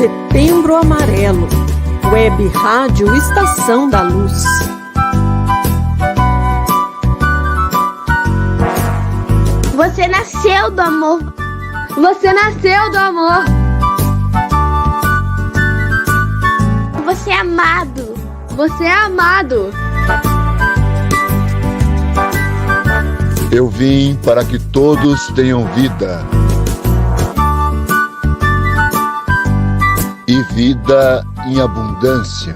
Setembro Amarelo, Web Rádio Estação da Luz. Você nasceu do amor. Você nasceu do amor. Você é amado. Você é amado. Eu vim para que todos tenham vida. E vida em abundância.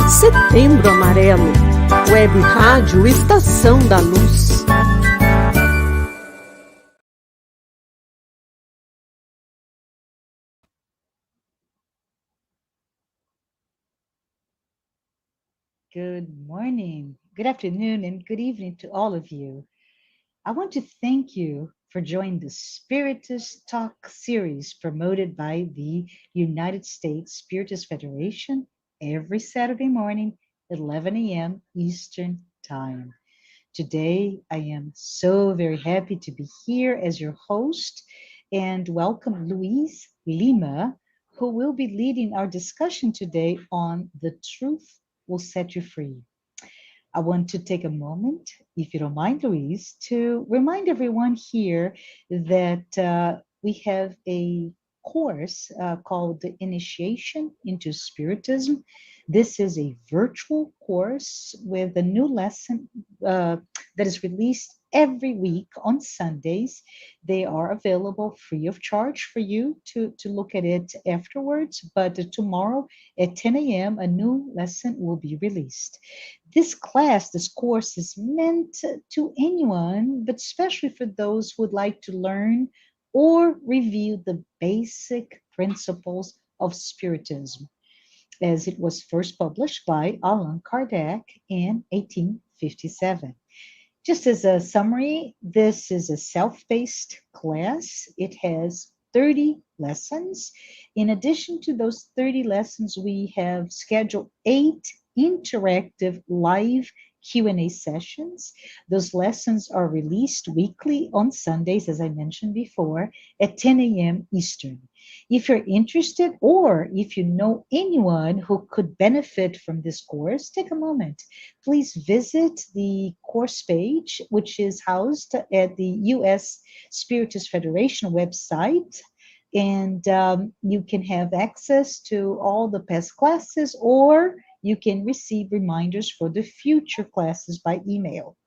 Setembro Amarelo, Web Rádio Estação da Luz. Good morning, good afternoon, and good evening to all of you. I want to thank you for joining the Spiritist Talk series promoted by the United States Spiritist Federation every Saturday morning, 11 a.m. Eastern Time. Today, I am so very happy to be here as your host and welcome LUIZ Lima, who will be leading our discussion today on The Truth Will Set You Free. I want to take a moment, if you don't mind, LUIZ, to remind everyone here that we have a course called the Initiation into Spiritism. This is a virtual course with a new lesson that is released every week on Sundays. They are available free of charge for you to look at it afterwards, but tomorrow at 10 a.m. a new lesson will be released. This course is meant to anyone, but especially for those who would like to learn or review the basic principles of Spiritism, as it was first published by Allan Kardec in 1857. Just as a summary, this is a self-paced class. It has 30 lessons. In addition to those 30 lessons, we have scheduled 8 interactive live Q&A sessions. Those lessons are released weekly on Sundays, as I mentioned before, at 10 a.m. Eastern. If you're interested or if you know anyone who could benefit from this course, take a moment. Please visit the course page, which is housed at the U.S. Spiritist Federation website, and you can have access to all the past classes, or you can receive reminders for the future classes by email.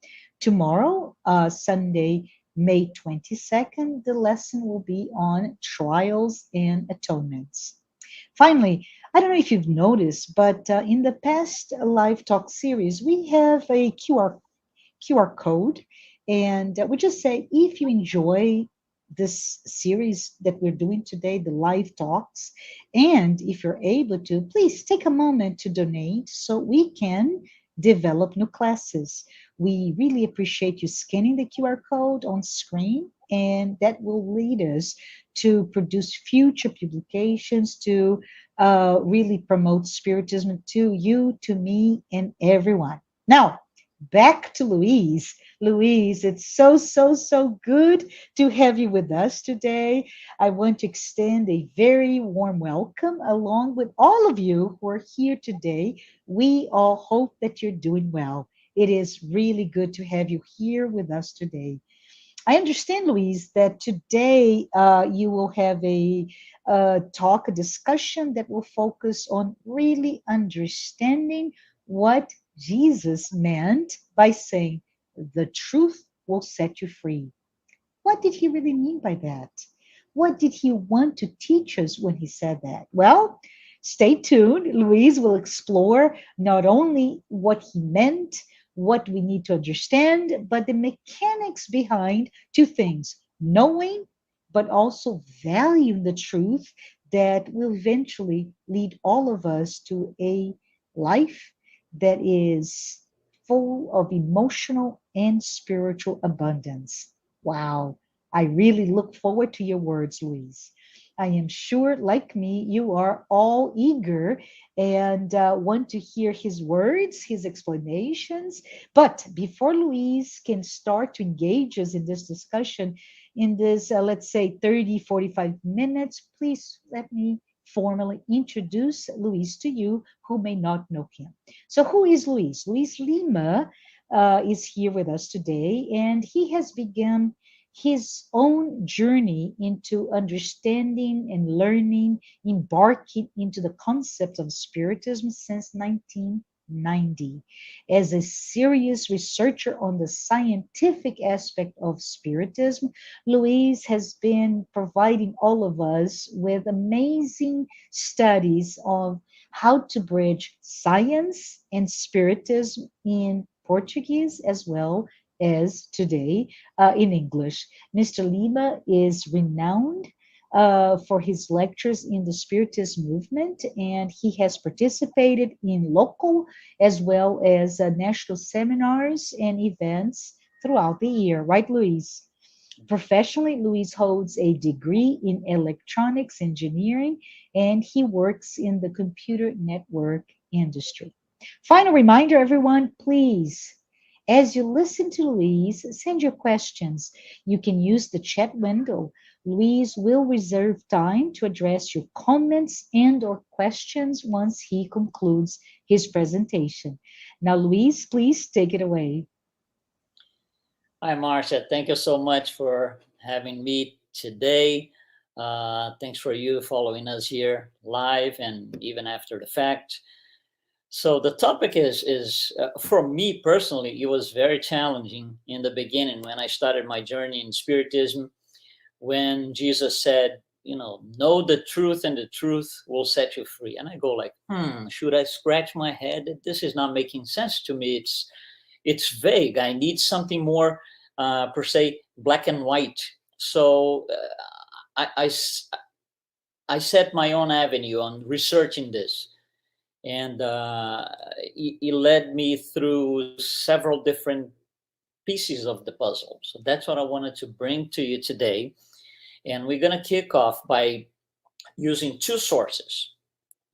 Tomorrow, Sunday, May 22nd, the lesson will be on trials and atonements. Finally, I don't know if you've noticed, but in the past live talk series, we have a QR code, and we just say, if you enjoy this series that we're doing today, the live talks, and if you're able to, please take a moment to donate so we can develop new classes. We really appreciate you scanning the QR code on screen, and that will lead us to produce future publications to really promote Spiritism to you, to me, and everyone. Now, back to LUIZ. LUIZ, it's so good to have you with us today. I want to extend a very warm welcome along with all of you who are here today. We all hope that you're doing well. It is really good to have you here with us today. I understand, LUIZ, that today you will have a discussion that will focus on really understanding what Jesus meant by saying, the truth will set you free. What did he really mean by that? What did he want to teach us when he said that? Well, stay tuned. LUIZ will explore not only what he meant, what we need to understand, but the mechanics behind two things: knowing, but also valuing the truth that will eventually lead all of us to a life that is full of emotional and spiritual abundance. Wow. I really look forward to your words, LUIZ. I am sure, like me, you are all eager and want to hear his words, his explanations. But before LUIZ can start to engage us in this discussion, in this, let's say 30, 45 minutes, please let me formally introduce Luiz to you who may not know him. So who is Luiz? Luiz Lima is here with us today, and he has begun his own journey into understanding and learning, embarking into the concept of spiritism since 1990. As a serious researcher on the scientific aspect of spiritism, Luiz has been providing all of us with amazing studies of how to bridge science and spiritism in Portuguese as well as today in English. Mr. Lima is renowned for his lectures in the Spiritist movement, and he has participated in local as well as national seminars and events throughout the year. Right, Luiz? Professionally, Luiz holds a degree in electronics engineering, and he works in the computer network industry. Final reminder, everyone, please, as you listen to Luiz, send your questions. You can use the chat window. Luiz will reserve time to address your comments and or questions once he concludes his presentation. Now, Luiz, please take it away. Hi, Marcia. Thank you so much for having me today. Thanks for you following us here live and even after the fact. So the topic is for me personally, it was very challenging in the beginning when I started my journey in Spiritism, when Jesus said, know the truth and the truth will set you free. And I go like, should I scratch my head? This is not making sense to me. It's vague. I need something more, per se, black and white. So I set my own avenue on researching this. And it led me through several different pieces of the puzzle. So that's what I wanted to bring to you today. And we're going to kick off by using two sources.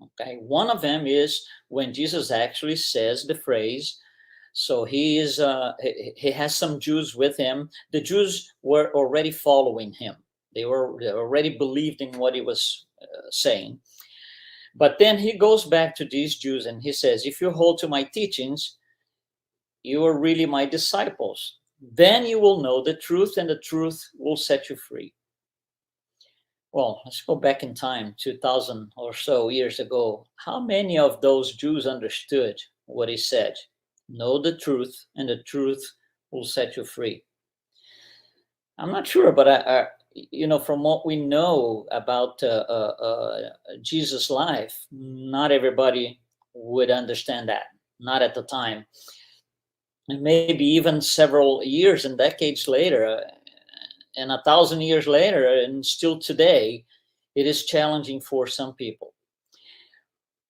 Okay, one of them is when Jesus actually says the phrase. So he has some Jews with him. The Jews were already following him. They already believed in what he was saying. But then he goes back to these Jews and he says, if you hold to my teachings, you are really my disciples. Then you will know the truth and the truth will set you free. Well, let's go back in time, 2000 or so years ago. How many of those Jews understood what he said? Know the truth and the truth will set you free. I'm not sure, but from what we know about Jesus' life, not everybody would understand that, not at the time. And maybe even several years and decades later, and 1,000 years later, and still today, it is challenging for some people.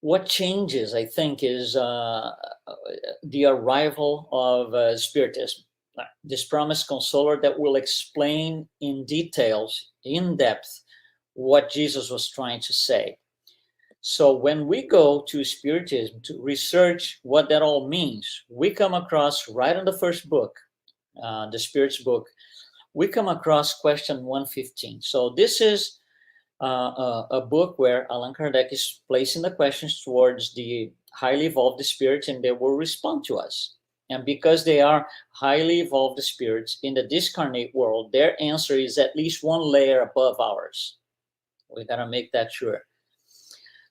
What changes, I think, is the arrival of Spiritism. This promised consoler that will explain in details, in depth, what Jesus was trying to say. So when we go to Spiritism to research what that all means, we come across right in the first book, the Spirit's book, we come across question 115. So this is a book where Allan Kardec is placing the questions towards the highly evolved spirits, and they will respond to us. And because they are highly evolved spirits in the discarnate world, their answer is at least one layer above ours. We got to make that sure.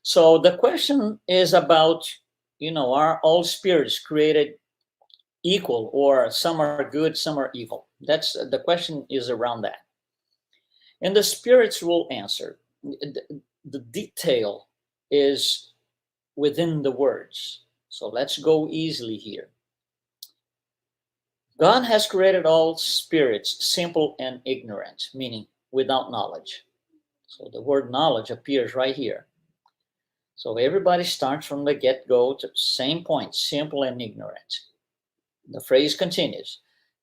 So the question is about, are all spirits created equal, or some are good, some are evil? That's the question, is around that. And the spirits will answer. The detail is within the words. So let's go easily here. God has created all spirits simple and ignorant, meaning without knowledge. So the word knowledge appears right here. So everybody starts from the get-go to the same point, simple and ignorant. The phrase continues.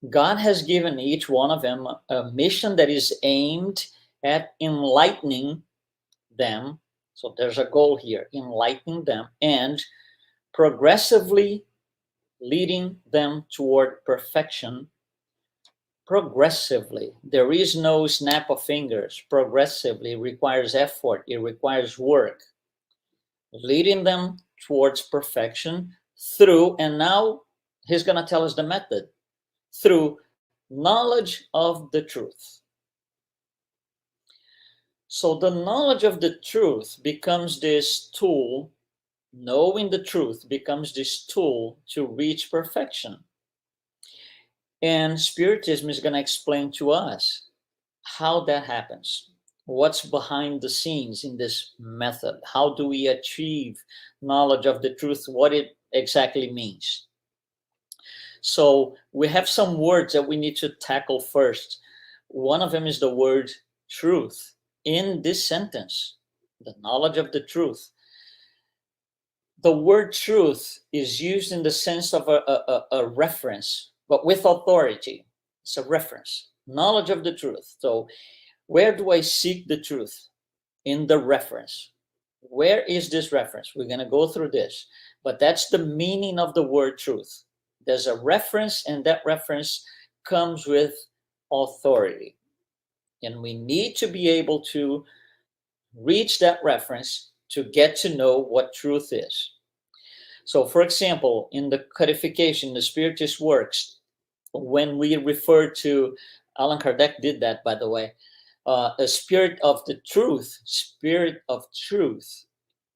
God has given each one of them a mission that is aimed at enlightening them. So there's a goal here, enlightening them and progressively leading them toward perfection, progressively. There is no snap of fingers. Progressively requires effort. It requires work, leading them towards perfection through, and now he's going to tell us the method, through knowledge of the truth. So the knowledge of the truth becomes this tool, knowing the truth becomes this tool to reach perfection. And Spiritism is going to explain to us how that happens. What's behind the scenes in this method? How do we achieve knowledge of the truth? What it exactly means. So we have some words that we need to tackle first. One of them is the word truth. In this sentence, the knowledge of the truth, the word truth is used in the sense of a reference, but with authority. It's a reference. Knowledge of the truth. So where do I seek the truth? In the reference. Where is this reference? We're going to go through this, but that's the meaning of the word truth. There's a reference, and that reference comes with authority. And we need to be able to reach that reference to get to know what truth is. So, for example, in the codification, the Spiritist works, when we refer to, Allan Kardec did that, by the way, a spirit of the truth, spirit of truth,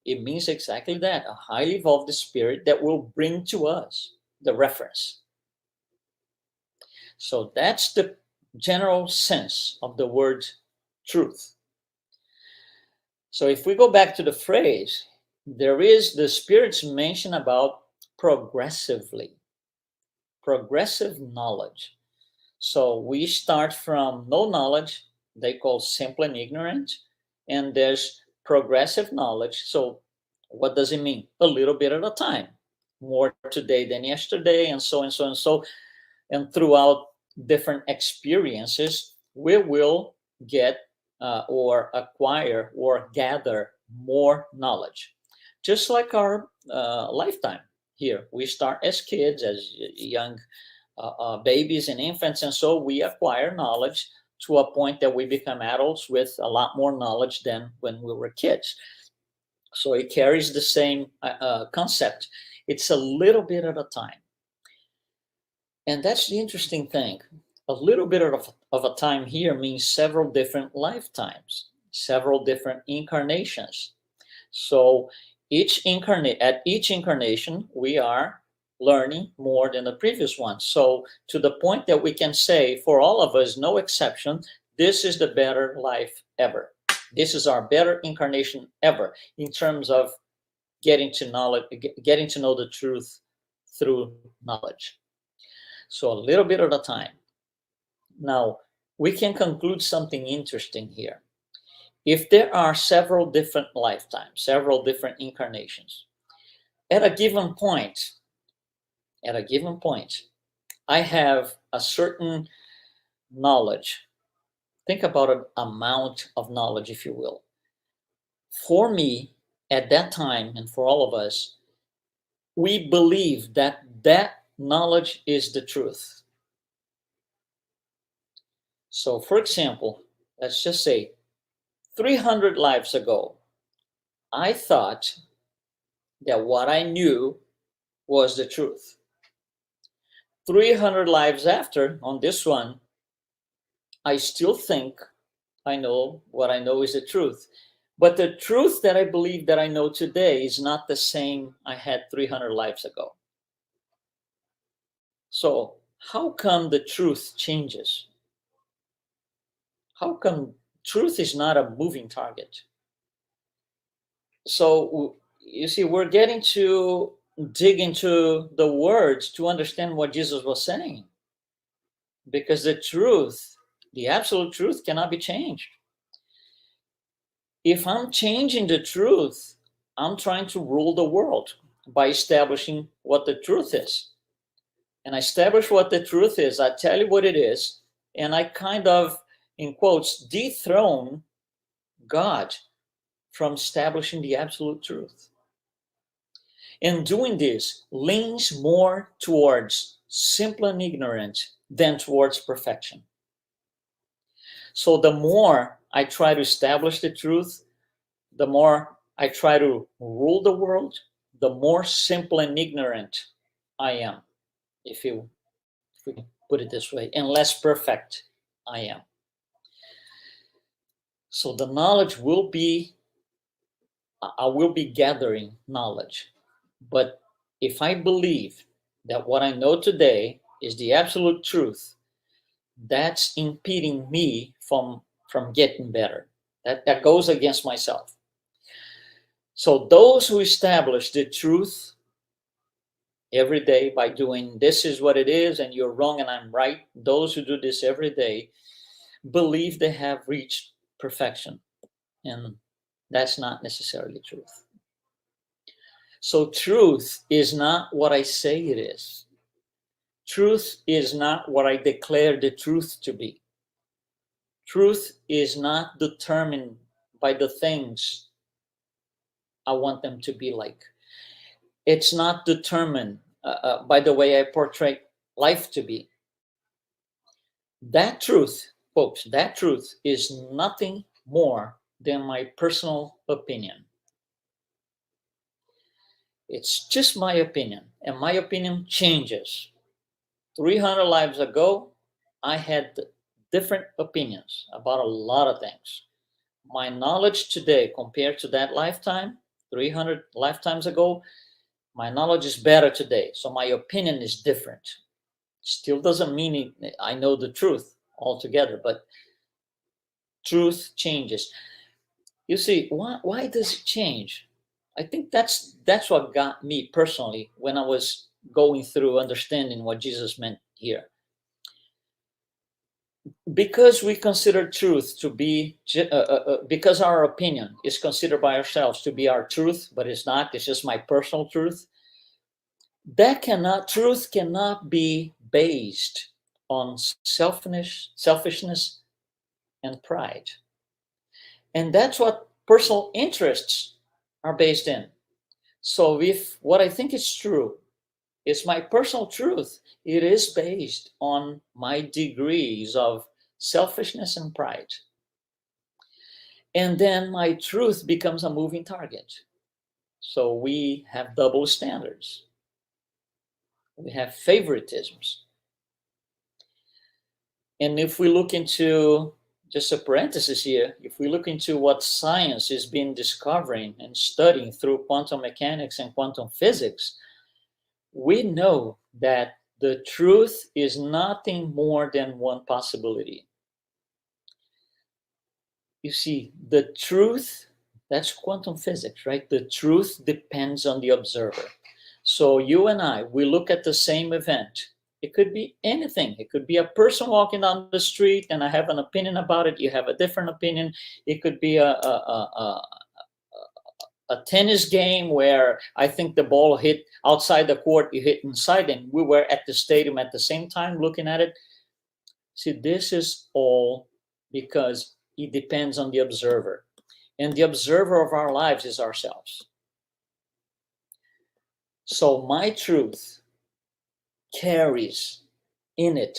it means exactly that, a highly evolved spirit that will bring to us the reference. So that's the general sense of the word truth. So if we go back to the phrase, there is the Spirit's mention about progressive knowledge. So we start from no knowledge, they call simple and ignorant, and there's progressive knowledge. So what does it mean? A little bit at a time, more today than yesterday, and so and so and so. And throughout different experiences, we will get or acquire or gather more knowledge. Just like our lifetime here. We start as kids, as young babies and infants, and so we acquire knowledge to a point that we become adults with a lot more knowledge than when we were kids. So it carries the same concept. It's a little bit at a time. And that's the interesting thing. A little bit of a time here means several different lifetimes, several different incarnations. So at each incarnation, we are learning more than the previous one. So to the point that we can say, for all of us, no exception, this is the better life ever. This is our better incarnation ever in terms of getting to know the truth through knowledge. So a little bit at a time. Now, we can conclude something interesting here. If there are several different lifetimes, several different incarnations, at a given point, I have a certain knowledge. Think about an amount of knowledge, if you will. For me, at that time, and for all of us, we believe that that knowledge is the truth. So, for example, let's just say 300 lives ago, I thought that what I knew was the truth. 300 lives after, on this one, I still think I know what I know is the truth. But the truth that I believe that I know today is not the same I had 300 lives ago. So how come the truth changes? How come truth is not a moving target? So you see, we're getting to dig into the words to understand what Jesus was saying. Because the truth, the absolute truth, cannot be changed. If I'm changing the truth, I'm trying to rule the world by establishing what the truth is. And I establish what the truth is, I tell you what it is, and I kind of, in quotes, dethrone God from establishing the absolute truth. And doing this leans more towards simple and ignorant than towards perfection. So the more I try to establish the truth, the more I try to rule the world, the more simple and ignorant I am, if we put it this way, and less perfect I am. So the knowledge will be, I will be gathering knowledge. But if I believe that what I know today is the absolute truth, that's impeding me from getting better. That goes against myself. So those who establish the truth every day by doing this is what it is and you're wrong and I'm right, those who do this every day believe they have reached perfection. And that's not necessarily truth. So truth is not what I say it is. Truth is not what I declare the truth to be. Truth is not determined by the things I want them to be like. It's not determined by the way I portray life to be. That truth, folks, that truth is nothing more than my personal opinion. It's just my opinion, and my opinion changes. 300 lives ago, I had different opinions about a lot of things. My knowledge today compared to that lifetime, 300 lifetimes ago, my knowledge is better today. So my opinion is different. Still doesn't mean I know the truth altogether, but truth changes. You see, why does it change? I think that's what got me personally when I was going through understanding what Jesus meant here. Because we consider truth to be, because our opinion is considered by ourselves to be our truth, but it's not, it's just my personal truth. Truth cannot be based on selfishness and pride. And that's what personal interests are based in. So if what I think is true is my personal truth, it is based on my degrees of selfishness and pride. And then my truth becomes a moving target. So we have double standards. We have favoritisms. And if we look into, just a parenthesis here, if we look into what science has been discovering and studying through quantum mechanics and quantum physics, we know that the truth is nothing more than one possibility. You see, the truth, that's quantum physics, right? The truth depends on the observer. So you and I, we look at the same event. It could be anything. It could be a person walking down the street and I have an opinion about it. You have a different opinion. It could be a tennis game where I think the ball hit outside the court, you hit inside, and we were at the stadium at the same time looking at it. See, this is all because it depends on the observer. And the observer of our lives is ourselves. So my truth carries in it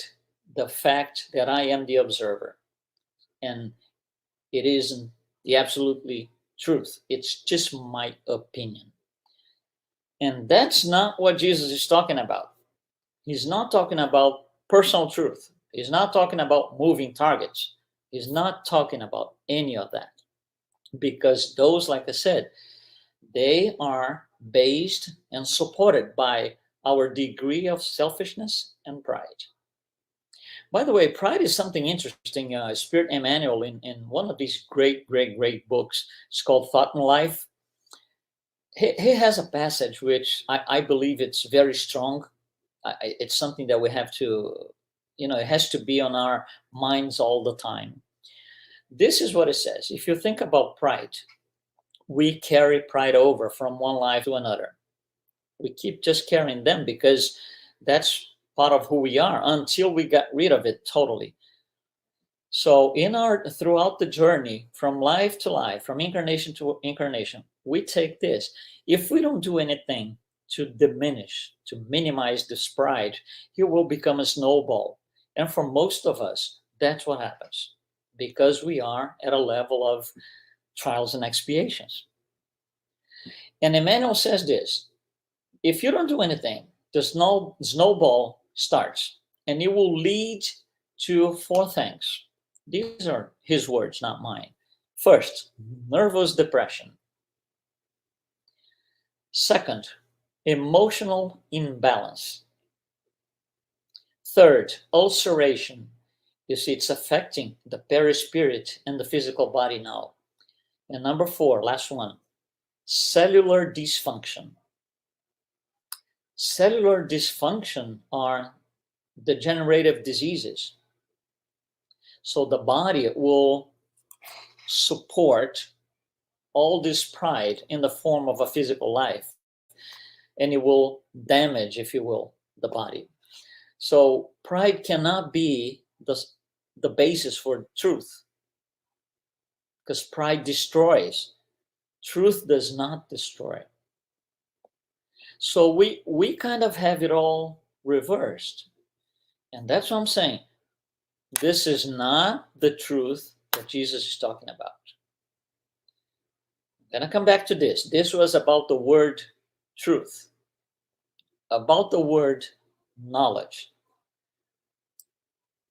the fact that I am the observer. And it isn't the absolutely truth. It's just my opinion. And that's not what Jesus is talking about. He's not talking about personal truth. He's not talking about moving targets. He's not talking about any of that. Because those, like I said, they are based and supported by our degree of selfishness and pride. By the way, pride is something interesting. Spirit Emmanuel, in one of these great books, it's called Thought and Life. He has a passage which I believe it's very strong. It's something that we have to, it has to be on our minds all the time. This is what it says. If you think about pride, we carry pride over from one life to another. We keep just carrying them because that's part of who we are until we got rid of it totally. So throughout the journey from life to life, from incarnation to incarnation, we take this. If we don't do anything to diminish, to minimize this pride, it will become a snowball. And for most of us, that's what happens, because we are at a level of trials and expiations. And Emmanuel says this: if you don't do anything, the snowball starts, and it will lead to 4 things. These are his words, not mine. First, nervous depression. Second, emotional imbalance. Third, ulceration. You see, it's affecting the perispirit and the physical body now. And number 4, last one, cellular dysfunction. Cellular dysfunction are degenerative diseases. So the body will support all this pride in the form of a physical life, and it will damage, if you will, the body. So pride cannot be the basis for truth, because pride destroys. Truth does not destroy. So we kind of have it all reversed. And that's what I'm saying. This is not the truth that Jesus is talking about. I'm going to come back to this. This was about the word truth, about the word knowledge.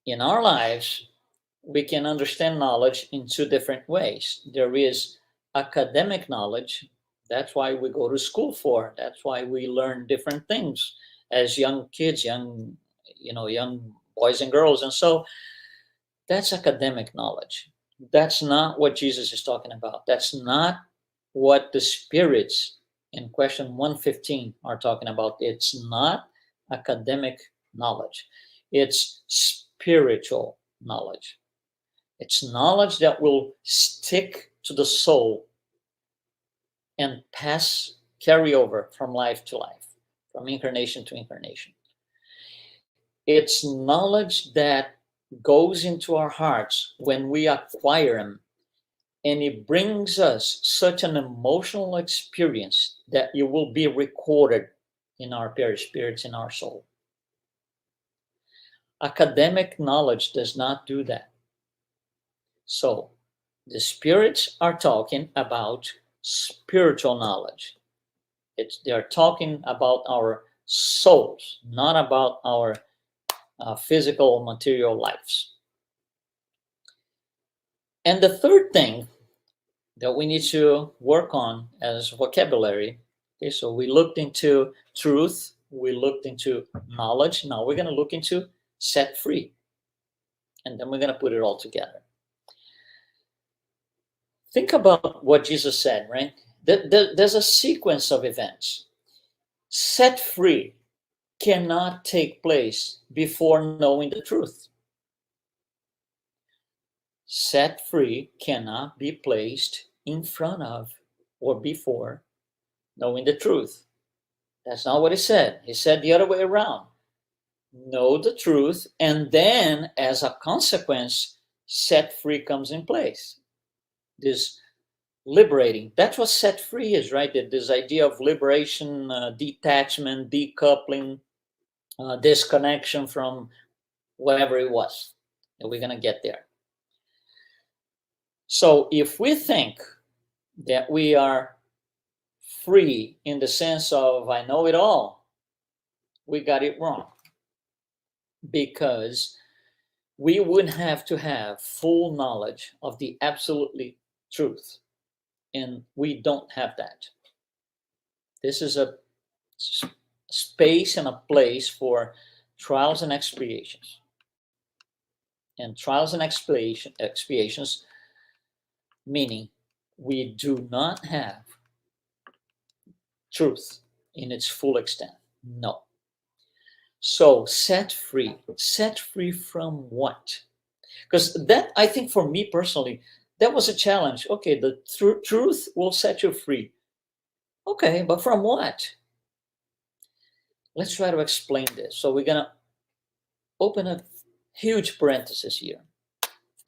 In our lives, we can understand knowledge in 2 different ways. There is academic knowledge. That's why we go to school for. That's why we learn different things as young kids, young boys and girls. And so that's academic knowledge. That's not what Jesus is talking about. That's not what the spirits in question 115 are talking about. It's not academic knowledge. It's spiritual knowledge. It's knowledge that will stick to the soul and carry over from life to life, from incarnation to incarnation. It's knowledge that goes into our hearts when we acquire them, and it brings us such an emotional experience that it will be recorded in our perispirits, in our soul. Academic knowledge does not do that. So the spirits are talking about spiritual knowledge. They're talking about our souls, not about our physical material lives. And the third thing that we need to work on as vocabulary, okay, so we looked into truth, we looked into knowledge, now we're going to look into set free, and then we're going to put it all together. Think about what Jesus said, right? There's a sequence of events. Set free cannot take place before knowing the truth. Set free cannot be placed in front of or before knowing the truth. That's not what he said. He said the other way around. Know the truth, and then as a consequence, set free comes in place. This liberating, that's what set free is, right? This idea of liberation, detachment, decoupling, disconnection from whatever it was. And we're going to get there. So if we think that we are free in the sense of I know it all, we got it wrong. Because we would have to have full knowledge of the absolutely truth. And we don't have that. This is a space and a place for trials and expiations. And trials and expiations, meaning we do not have truth in its full extent. No. So set free from what? Because that, I think for me personally, that was a challenge. Okay, the truth will set you free. Okay, but from what? Let's try to explain this. So we're going to open a huge parenthesis here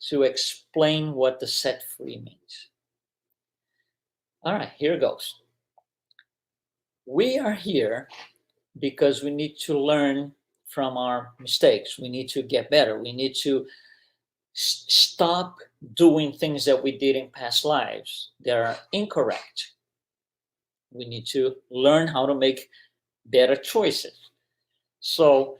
to explain what the set free means. All right, here goes. we are here because we need to learn from our mistakes. We need to get better. We need to stop doing things that we did in past lives that are incorrect. We need to learn how to make better choices. So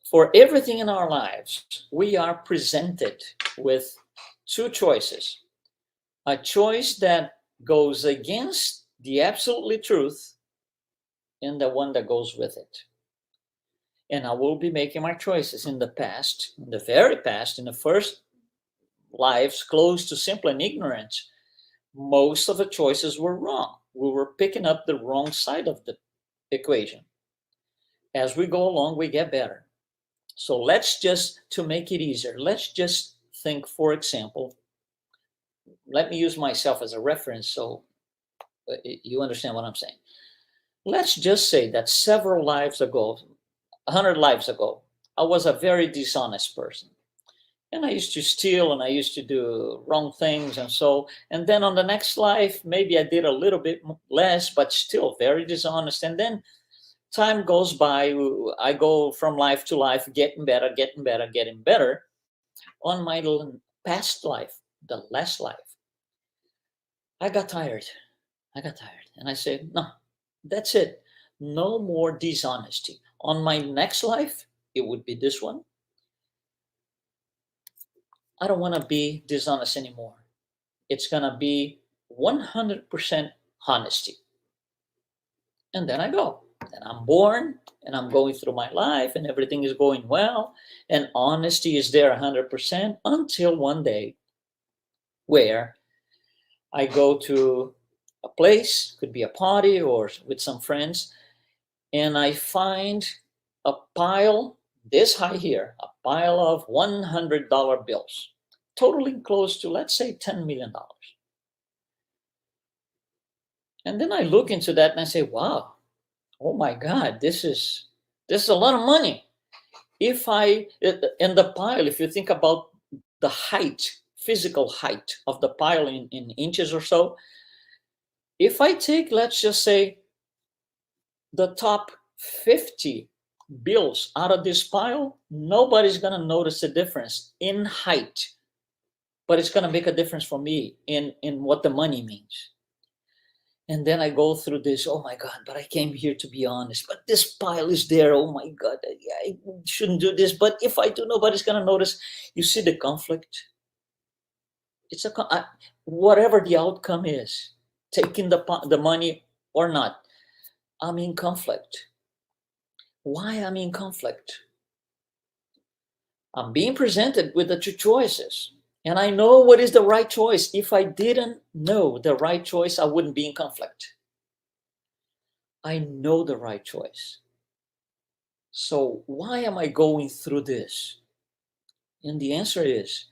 for everything in our lives, we are presented with two choices. A choice that goes against the absolutely truth and the one that goes with it. And I will be making my choices in the past, in the very past, in the first lives close to simple and ignorant. Most of the choices were wrong. We were picking up the wrong side of the equation. As we go along, we get better. So let's just, to make it easier, let's just think, for example, let me use myself as a reference so you understand what I'm saying. Let's just say that several lives ago, 100 lives ago, I was a very dishonest person. And I used to steal and I used to do wrong things and then on the next life, maybe I did a little bit less, but still very dishonest. And then time goes by, I go from life to life, getting better, getting better, getting better. On my past life, the last life, I got tired. And I said, no, that's it. No more dishonesty. On my next life, it would be this one. I don't want to be dishonest anymore. It's going to be 100% honesty. And then I go. And I'm born and I'm going through my life and everything is going well. And honesty is there 100% until one day where I go to a place, could be a party or with some friends, and I find a pile this high here, a pile of $100 bills, totaling close to, let's say, $10 million. And then I look into that and I say, wow, oh my God, this is a lot of money. In the pile, if you think about the height, physical height of the pile in inches or so, if I take, let's just say, the top 50 bills out of this pile, nobody's going to notice the difference in height, but it's going to make a difference for me in what the money means. And then I go through this, oh my God, but I came here to be honest, but this pile is there, oh my God, I shouldn't do this, but if I do, nobody's going to notice. You see the conflict? It's whatever the outcome is, taking the money or not, I'm in conflict. Why I'm in conflict? I'm being presented with the two choices. And I know what is the right choice. If I didn't know the right choice, I wouldn't be in conflict. I know the right choice. So why am I going through this? And the answer is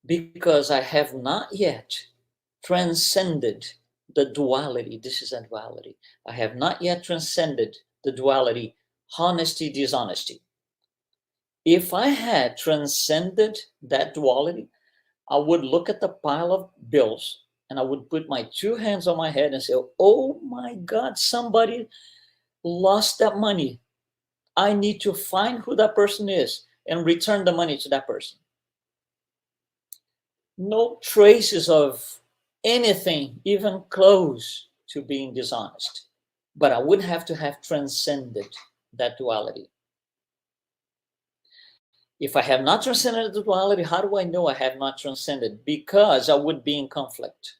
because I have not yet transcended the duality. This is a duality. I have not yet transcended the duality, honesty, dishonesty. If I had transcended that duality, I would look at the pile of bills and I would put my two hands on my head and say, oh my God, somebody lost that money. I need to find who that person is and return the money to that person. No traces of anything even close to being dishonest. But I would have to have transcended that duality. If I have not transcended the duality, how do I know I have not transcended? Because I would be in conflict.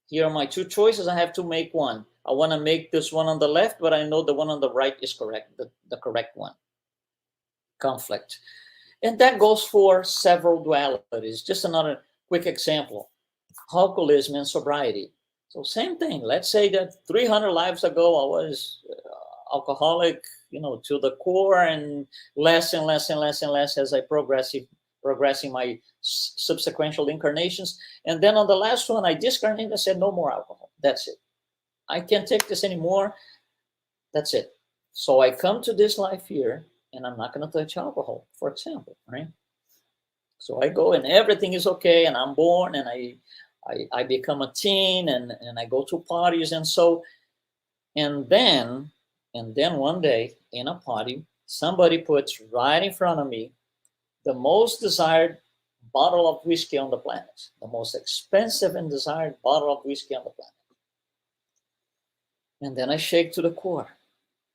Here are my two choices. I have to make one. I want to make this one on the left, but I know the one on the right is correct, the correct one. Conflict. And that goes for several dualities. Just another quick example. Alcoholism and sobriety. So same thing. Let's say that 300 lives ago, I was alcoholic, to the core, and less and less and less and less as I progressing my subsequent incarnations. And then on the last one, I discarnated and said, no more alcohol. That's it. I can't take this anymore. That's it. So I come to this life here, and I'm not going to touch alcohol, for example, right? So I go and everything is okay, and I'm born, and I become a teen and I go to parties and so, and then one day in a party, somebody puts right in front of me the most desired bottle of whiskey on the planet, the most expensive and desired bottle of whiskey on the planet. And then I shake to the core.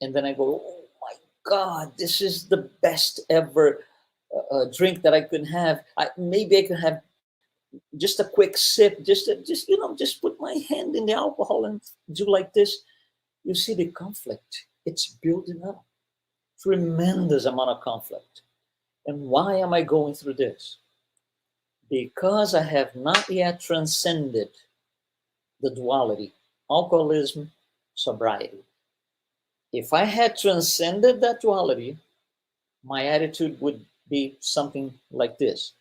And then I go, oh my God, this is the best ever drink that I could have. Maybe I could have just a quick sip, just put my hand in the alcohol and do like this. You see the conflict, it's building up. Tremendous amount of conflict. And why am I going through this? Because I have not yet transcended the duality, alcoholism, sobriety. If I had transcended that duality, my attitude would be something like this.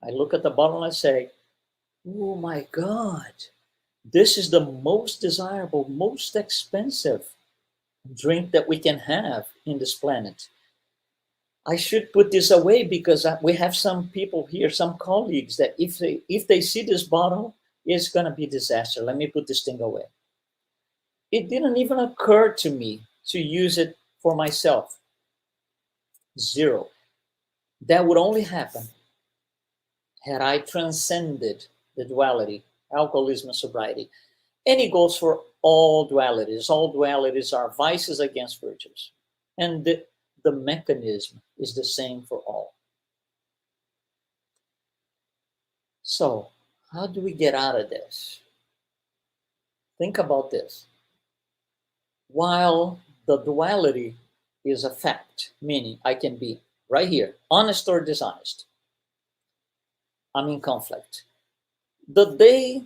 I look at the bottle and I say, oh my God, this is the most desirable, most expensive drink that we can have in this planet. I should put this away because we have some people here, some colleagues that if they see this bottle, it's going to be disaster. Let me put this thing away. It didn't even occur to me to use it for myself. Zero. That would only happen had I transcended the duality, alcoholism and sobriety. And it goes for all dualities. All dualities are vices against virtues. And the mechanism is the same for all. So, how do we get out of this? Think about this. While the duality is a fact, meaning I can be right here, honest or dishonest, I'm in conflict. The day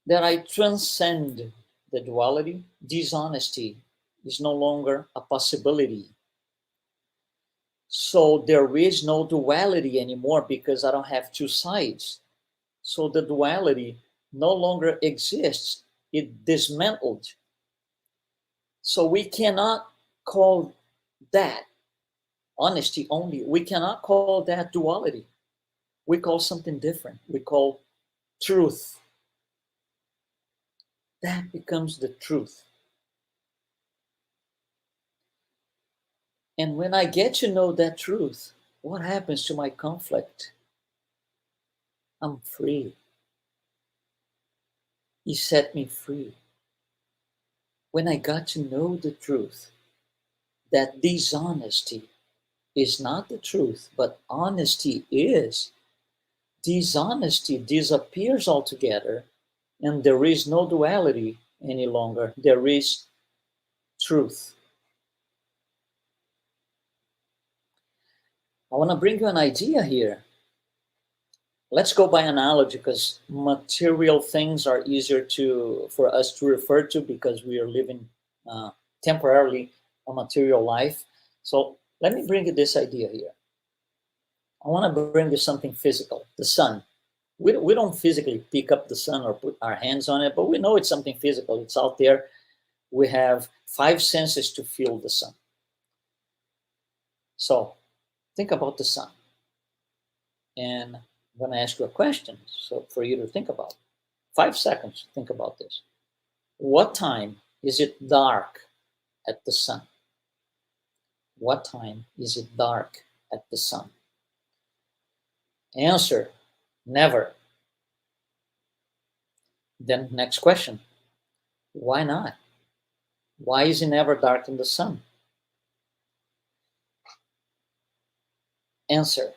that I transcend the duality, dishonesty is no longer a possibility. So there is no duality anymore because I don't have two sides. So the duality no longer exists. It dismantled. So we cannot call that honesty only. We cannot call that duality. We call something different. We call truth. That becomes the truth. And when I get to know that truth, what happens to my conflict? I'm free. He set me free. When I got to know the truth, that dishonesty is not the truth, but honesty is. Dishonesty disappears altogether, and there is no duality any longer. There is truth. I want to bring you an idea here. Let's go by analogy because material things are easier for us to refer to because we are living temporarily a material life. So let me bring you this idea here. I want to bring you something physical, the sun. We don't physically pick up the sun or put our hands on it, but we know it's something physical. It's out there. We have 5 senses to feel the sun. So think about the sun. And I'm going to ask you a question so for you to think about. 5 seconds, think about this. What time is it dark at the sun? What time is it dark at the sun? Answer, never. Then next question, why not? Why is it never dark in the sun? Answer,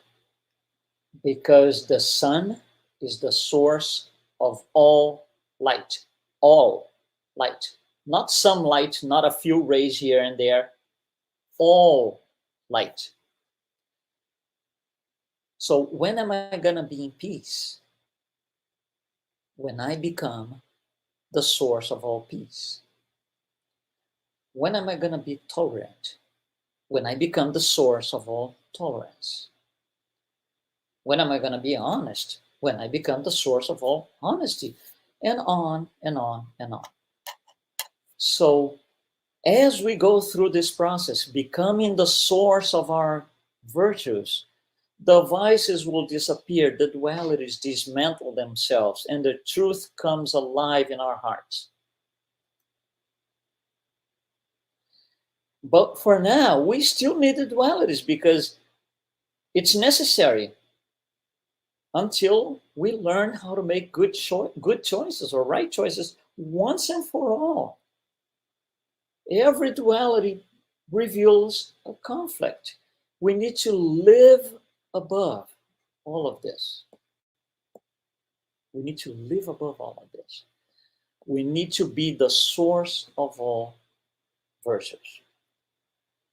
because the sun is the source of all light. All light. Not some light, not a few rays here and there. All light. So when am I going to be in peace? When I become the source of all peace. When am I going to be tolerant? When I become the source of all tolerance. When am I going to be honest? When I become the source of all honesty. And on and on and on. So as we go through this process, becoming the source of our virtues, the vices will disappear, the dualities dismantle themselves, and the truth comes alive in our hearts. But for now, we still need the dualities because it's necessary until we learn how to make good choices or right choices once and for all. Every duality reveals a conflict. We need to live above all of this. We need to live above all of this. We need to be the source of all virtues.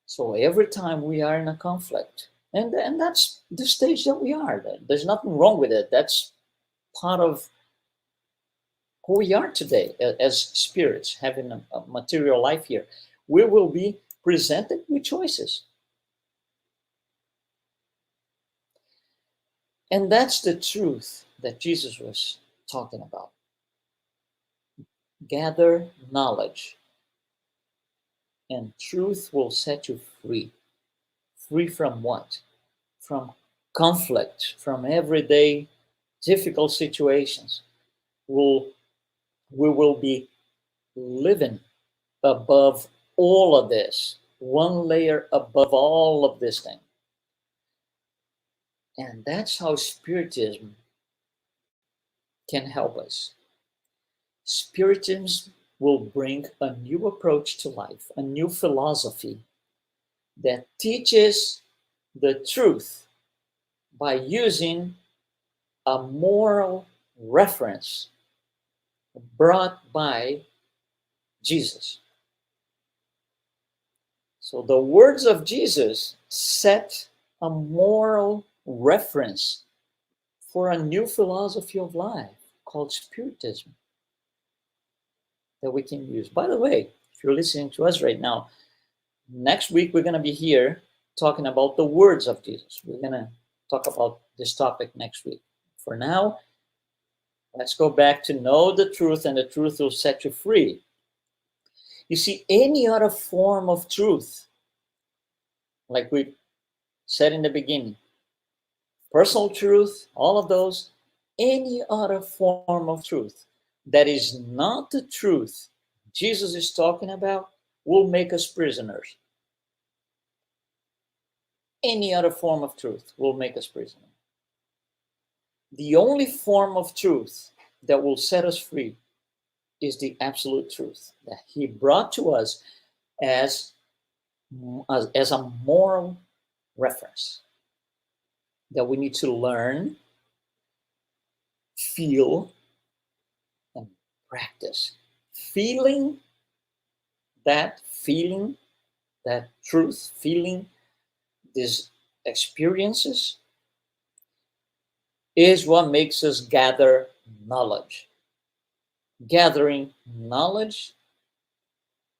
So every time we are in a conflict, and that's the stage that we are. There's nothing wrong with it. That's part of who we are today as spirits, having a material life here. We will be presented with choices. And that's the truth that Jesus was talking about. Gather knowledge, and truth will set you free. Free from what? From conflict, from everyday difficult situations. We will be living above all of this, one layer above all of this thing. And that's how Spiritism can help us. Spiritism will bring a new approach to life, a new philosophy that teaches the truth by using a moral reference brought by Jesus. So the words of Jesus set a moral reference for a new philosophy of life called Spiritism that we can use. By the way, if you're listening to us right now, next week we're going to be here talking about the words of Jesus. We're going to talk about this topic next week. For now, let's go back to know the truth, and the truth will set you free. You see, any other form of truth, like we said in the beginning, personal truth, all of those, any other form of truth that is not the truth Jesus is talking about will make us prisoners. Any other form of truth will make us prisoners. The only form of truth that will set us free is the absolute truth that he brought to us as a moral reference that we need to learn, feel, and practice. Feeling that truth, feeling these experiences is what makes us gather knowledge. Gathering knowledge,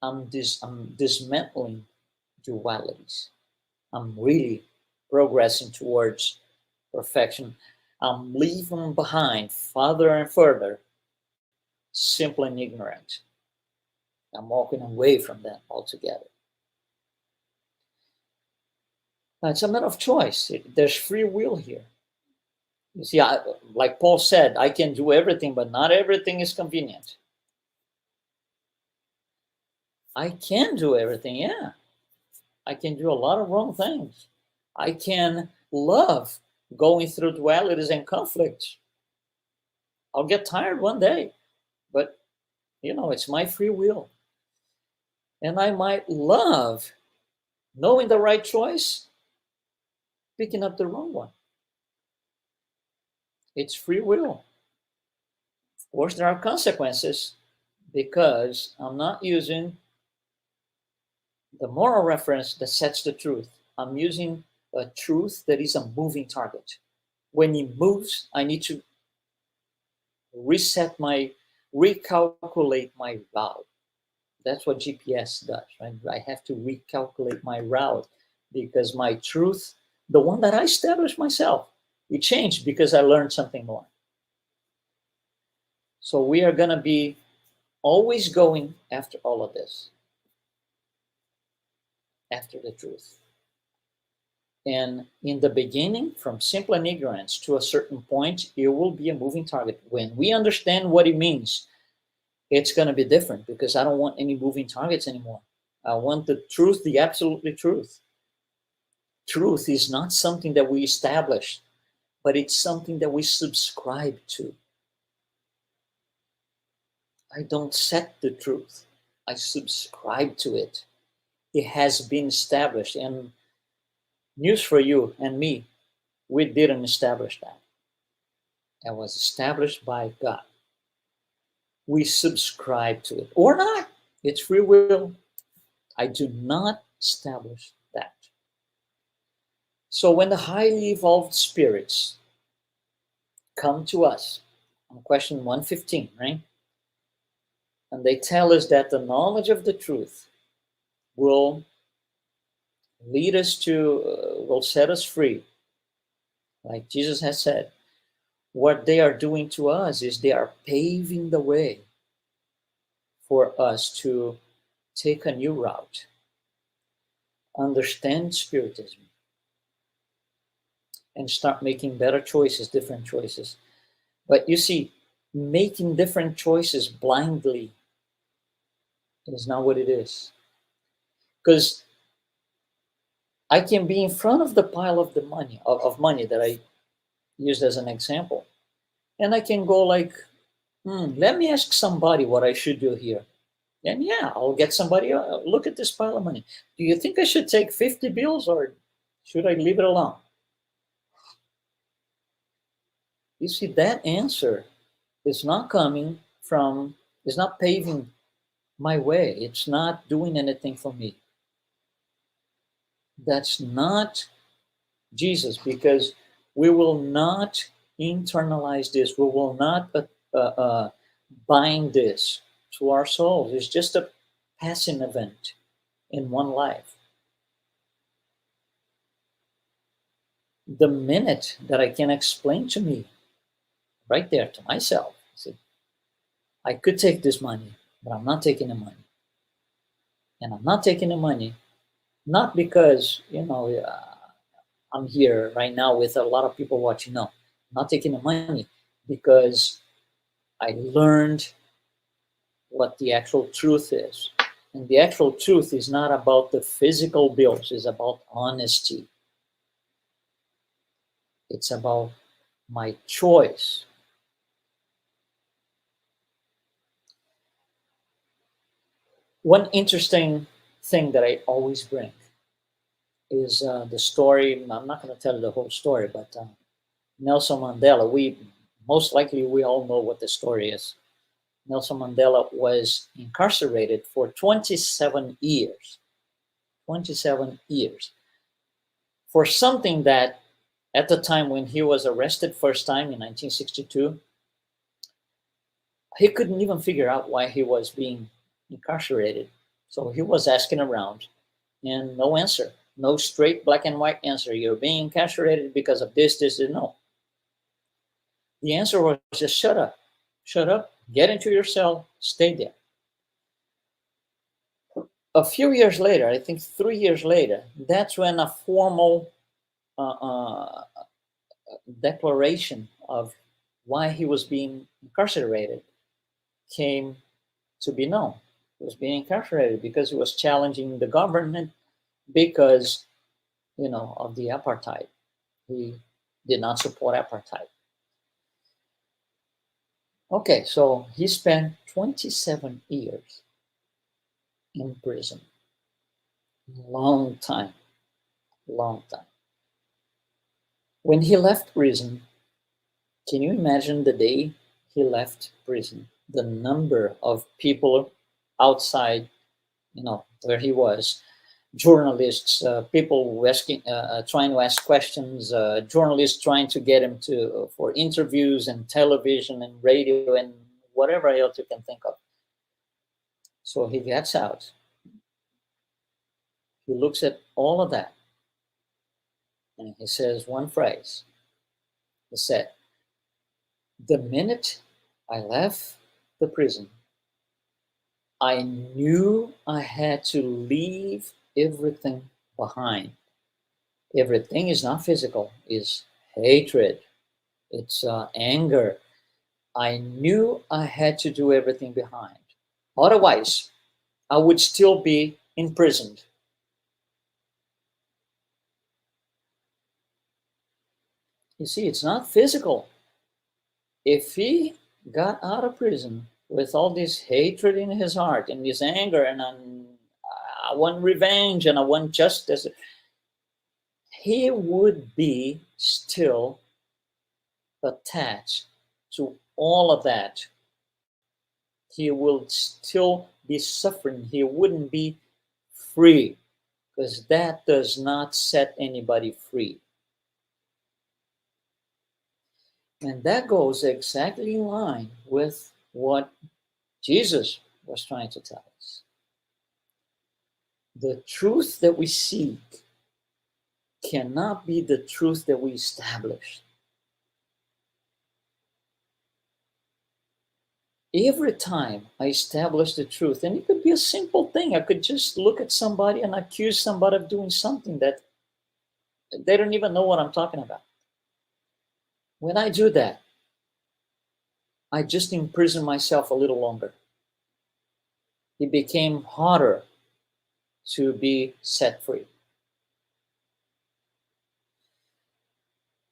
I'm dismantling dualities. I'm really progressing towards perfection. I'm leaving behind further and further simple and ignorant. I'm walking away from that altogether. It's a matter of choice. There's free will here. You see, like Paul said, I can do everything, but not everything is convenient. I can do everything, yeah. I can do a lot of wrong things. I can love going through dualities and conflicts. I'll get tired one day, but it's my free will. And I might love knowing the right choice, picking up the wrong one. It's free will. Of course, there are consequences because I'm not using the moral reference that sets the truth. I'm using a truth that is a moving target. When it moves, I need to recalculate my route. That's what GPS does, right? I have to recalculate my route because my truth, the one that I established myself, it changed because I learned something more. So we are going to be always going after all of this, after the truth. And in the beginning, from simple and ignorance to a certain point, it will be a moving target. When we understand what it means, it's going to be different, because I don't want any moving targets anymore. I want the truth, the absolutely truth. Truth is not something that we establish, but it's something that we subscribe to. I don't set the truth. I subscribe to it. It has been established. And news for you and me, we didn't establish that. It was established by God. We subscribe to it or not. It's free will. I do not establish that. So when the highly evolved spirits come to us on question 115, right? And they tell us that the knowledge of the truth will lead us to, will set us free. Like Jesus has said, what they are doing to us is they are paving the way for us to take a new route, understand Spiritism, and start making better choices, different choices. But you see, making different choices blindly is not what it is. Because I can be in front of the pile of the money, of money that I used as an example, and I can go like, let me ask somebody what I should do here. And yeah, I'll get somebody, look at this pile of money. Do you think I should take 50 bills or should I leave it alone? You see, that answer is not coming from, is not paving my way. It's not doing anything for me. That's not Jesus, because we will not internalize this. We will not bind this to our souls. It's just a passing event in one life. The minute that I can explain to me, right there to myself, see, I could take this money, but I'm not taking the money. And I'm not taking the money, not because, I'm here right now with a lot of people watching. No, I'm not taking the money because I learned what the actual truth is. And the actual truth is not about the physical bills, it's about honesty. It's about my choice. One interesting thing that I always bring is the story. I'm not going to tell you the whole story, but Nelson Mandela, most likely we all know what the story is. Nelson Mandela was incarcerated for 27 years. 27 years. For something that, at the time when he was arrested first time in 1962, he couldn't even figure out why he was being incarcerated. So he was asking around, and no answer. No straight black and white answer. You're being incarcerated because of this, this, and no. The answer was just shut up. Shut up, get into your cell, stay there. A few years later, I think 3 years later, that's when a formal declaration of why he was being incarcerated came to be known. He was being incarcerated because he was challenging the government because, of the apartheid. He did not support apartheid. Okay, so he spent 27 years in prison. Long time, long time. When he left prison, can you imagine the day he left prison? The number of people outside, where he was, journalists, people asking, trying to ask questions, journalists trying to get him for interviews and television and radio and whatever else you can think of. So he gets out. He looks at all of that and he says one phrase. He said, "The minute I left the prison, I knew I had to leave everything behind. Everything is not physical, it's hatred, it's anger. I knew I had to do everything behind. Otherwise, I would still be imprisoned. You see, it's not physical. If he got out of prison with all this hatred in his heart and this anger and I want revenge and I want justice, he would be still attached to all of that. He will still be suffering. He wouldn't be free, because that does not set anybody free. And that goes exactly in line with what Jesus was trying to tell us. The truth that we seek cannot be the truth that we establish. Every time I establish the truth, and it could be a simple thing, I could just look at somebody and accuse somebody of doing something that they don't even know what I'm talking about. When I do that, I just imprison myself a little longer. It became harder to be set free.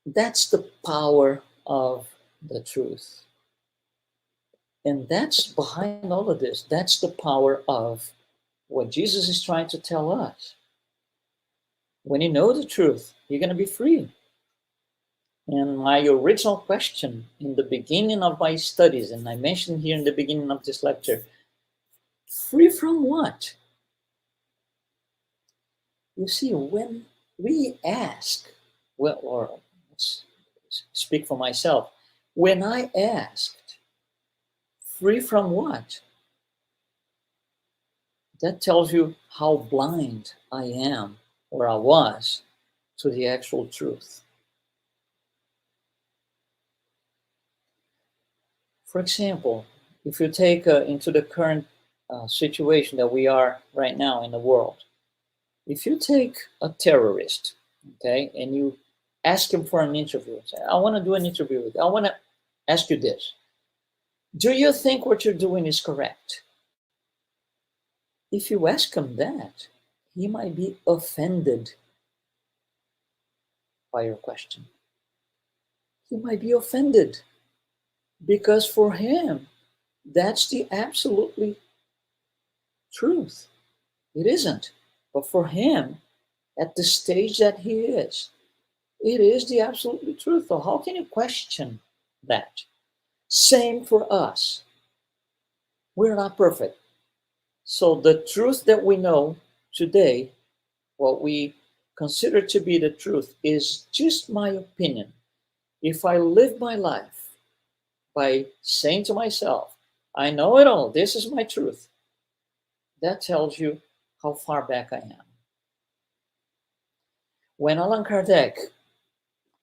That's the power of the truth. And that's behind all of this. That's the power of what Jesus is trying to tell us. When you know the truth, you're going to be free. And my original question in the beginning of my studies, and I mentioned here in the beginning of this lecture, free from what? You see, when we ask, well, or let's speak for myself, when I asked, free from what? That tells you how blind I am, or I was, to the actual truth. For example, if you take into the current situation that we are right now in the world, if you take a terrorist, okay, and you ask him for an interview, say, I want to do an interview with you. I want to ask you this. Do you think what you're doing is correct? If you ask him that, he might be offended by your question. He might be offended because for him, that's the absolutely truth. It isn't. But for him, at the stage that he is, it is the absolute truth. So how can you question that? Same for us. We're not perfect. So the truth that we know today, what we consider to be the truth, is just my opinion. If I live my life by saying to myself, I know it all, this is my truth, that tells you how far back I am. When Allan Kardec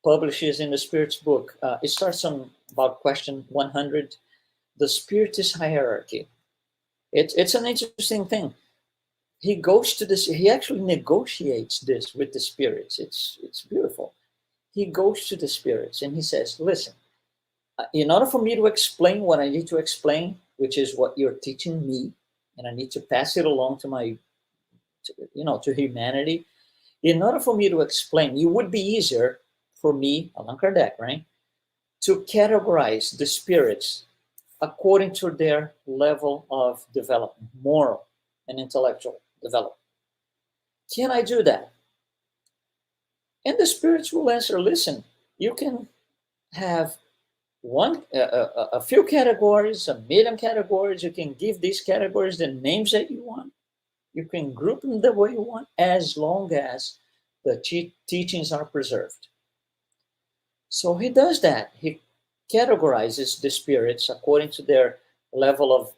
publishes in the Spirit's book, it starts on about question 100, the Spiritist hierarchy. It's an interesting thing. He goes to this, he actually negotiates this with the spirits. It's beautiful. He goes to the spirits and he says, listen, in order for me to explain what I need to explain, which is what you're teaching me, and I need to pass it along to my, to humanity, in order for me to explain, it would be easier for me, Allan Kardec, right, to categorize the spirits according to their level of development, moral and intellectual development. Can I do that? And the spirits will answer, listen, you can have a few categories, a million categories. You can give these categories the names that you want. You can group them the way you want, as long as the teachings are preserved. So he does that. He categorizes the spirits according to their level of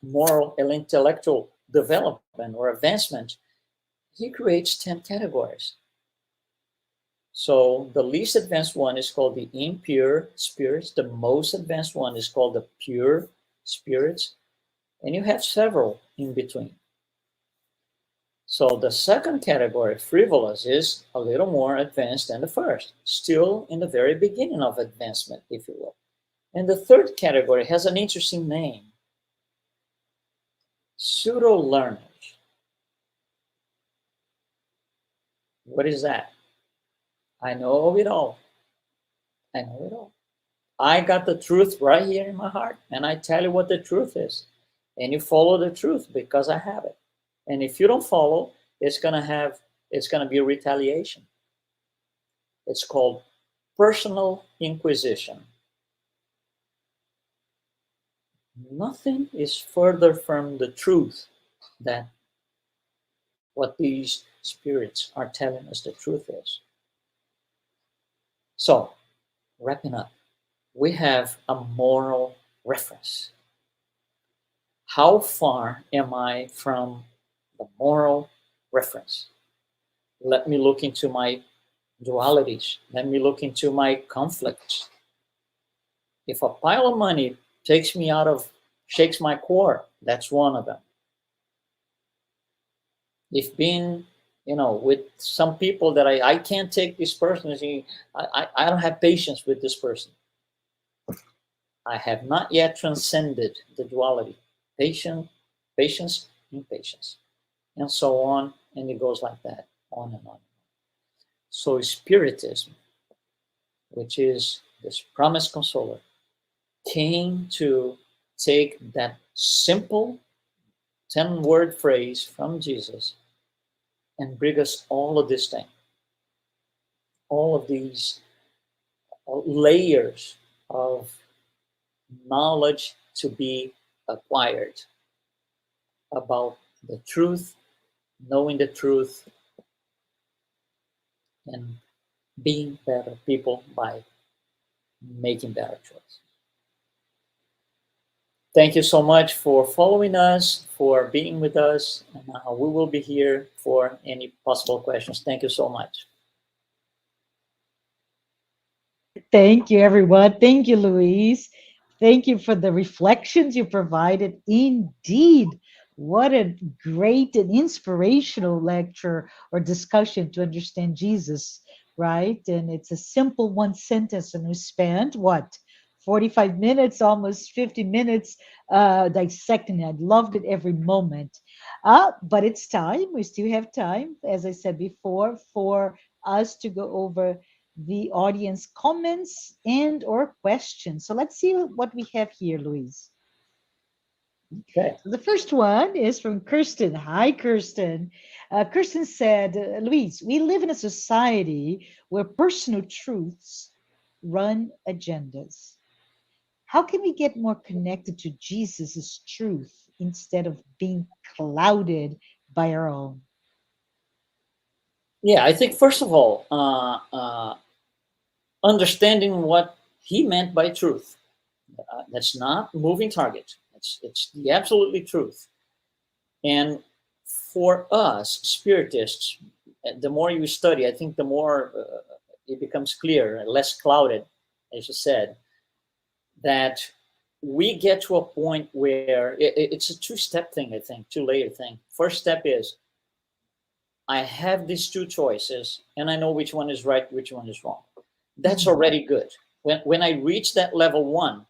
moral and intellectual development or advancement. He creates 10 categories. So the least advanced one is called the impure spirits. The most advanced one is called the pure spirits. And you have several in between. So the second category, frivolous, is a little more advanced than the first, still in the very beginning of advancement, if you will. And the third category has an interesting name, pseudo-learners. What is that? I know it all. I know it all. I got the truth right here in my heart, and I tell you what the truth is. And you follow the truth because I have it. And if you don't follow, it's gonna be a retaliation. It's called personal inquisition. Nothing is further from the truth than what these spirits are telling us the truth is. So, wrapping up, we have a moral reference. How far am I from the moral reference? Let me look into my dualities. Let me look into my conflicts. If a pile of money shakes my core, that's one of them. If being, with some people that I can't take this person, I don't have patience with this person. I have not yet transcended the duality. Patience, impatience, and so on, and it goes like that, on and on. So Spiritism, which is this promised consoler, came to take that simple 10-word phrase from Jesus and bring us all of this thing, all of these layers of knowledge to be acquired about the truth, knowing the truth, and being better people by making better choices. Thank you so much for following us, for being with us, and we will be here for any possible questions. Thank you so much. Thank you, everyone. Thank you, Luiz. Thank you for the reflections you provided. Indeed, what a great and inspirational lecture or discussion to understand Jesus, right? And it's a simple one sentence, and we spent what? 45 minutes, almost 50 minutes dissecting it. I loved it every moment. But it's time. We still have time, as I said before, for us to go over the audience comments and or questions. So let's see what we have here, Luiz. Okay. So the first one is from Kirsten. Hi, Kirsten. Kirsten said, Luiz, we live in a society where personal truths run agendas. How can we get more connected to Jesus's truth instead of being clouded by our own? Yeah, I think first of all, understanding what he meant by truth. That's not moving target. It's the absolutely truth. And for us, spiritists, the more you study, I think the more it becomes clear, less clouded, as you said, that we get to a point where it's a two-step thing, I think, two-layer thing. First step is, I have these two choices, and I know which one is right, which one is wrong. That's already good. When I reach that level one,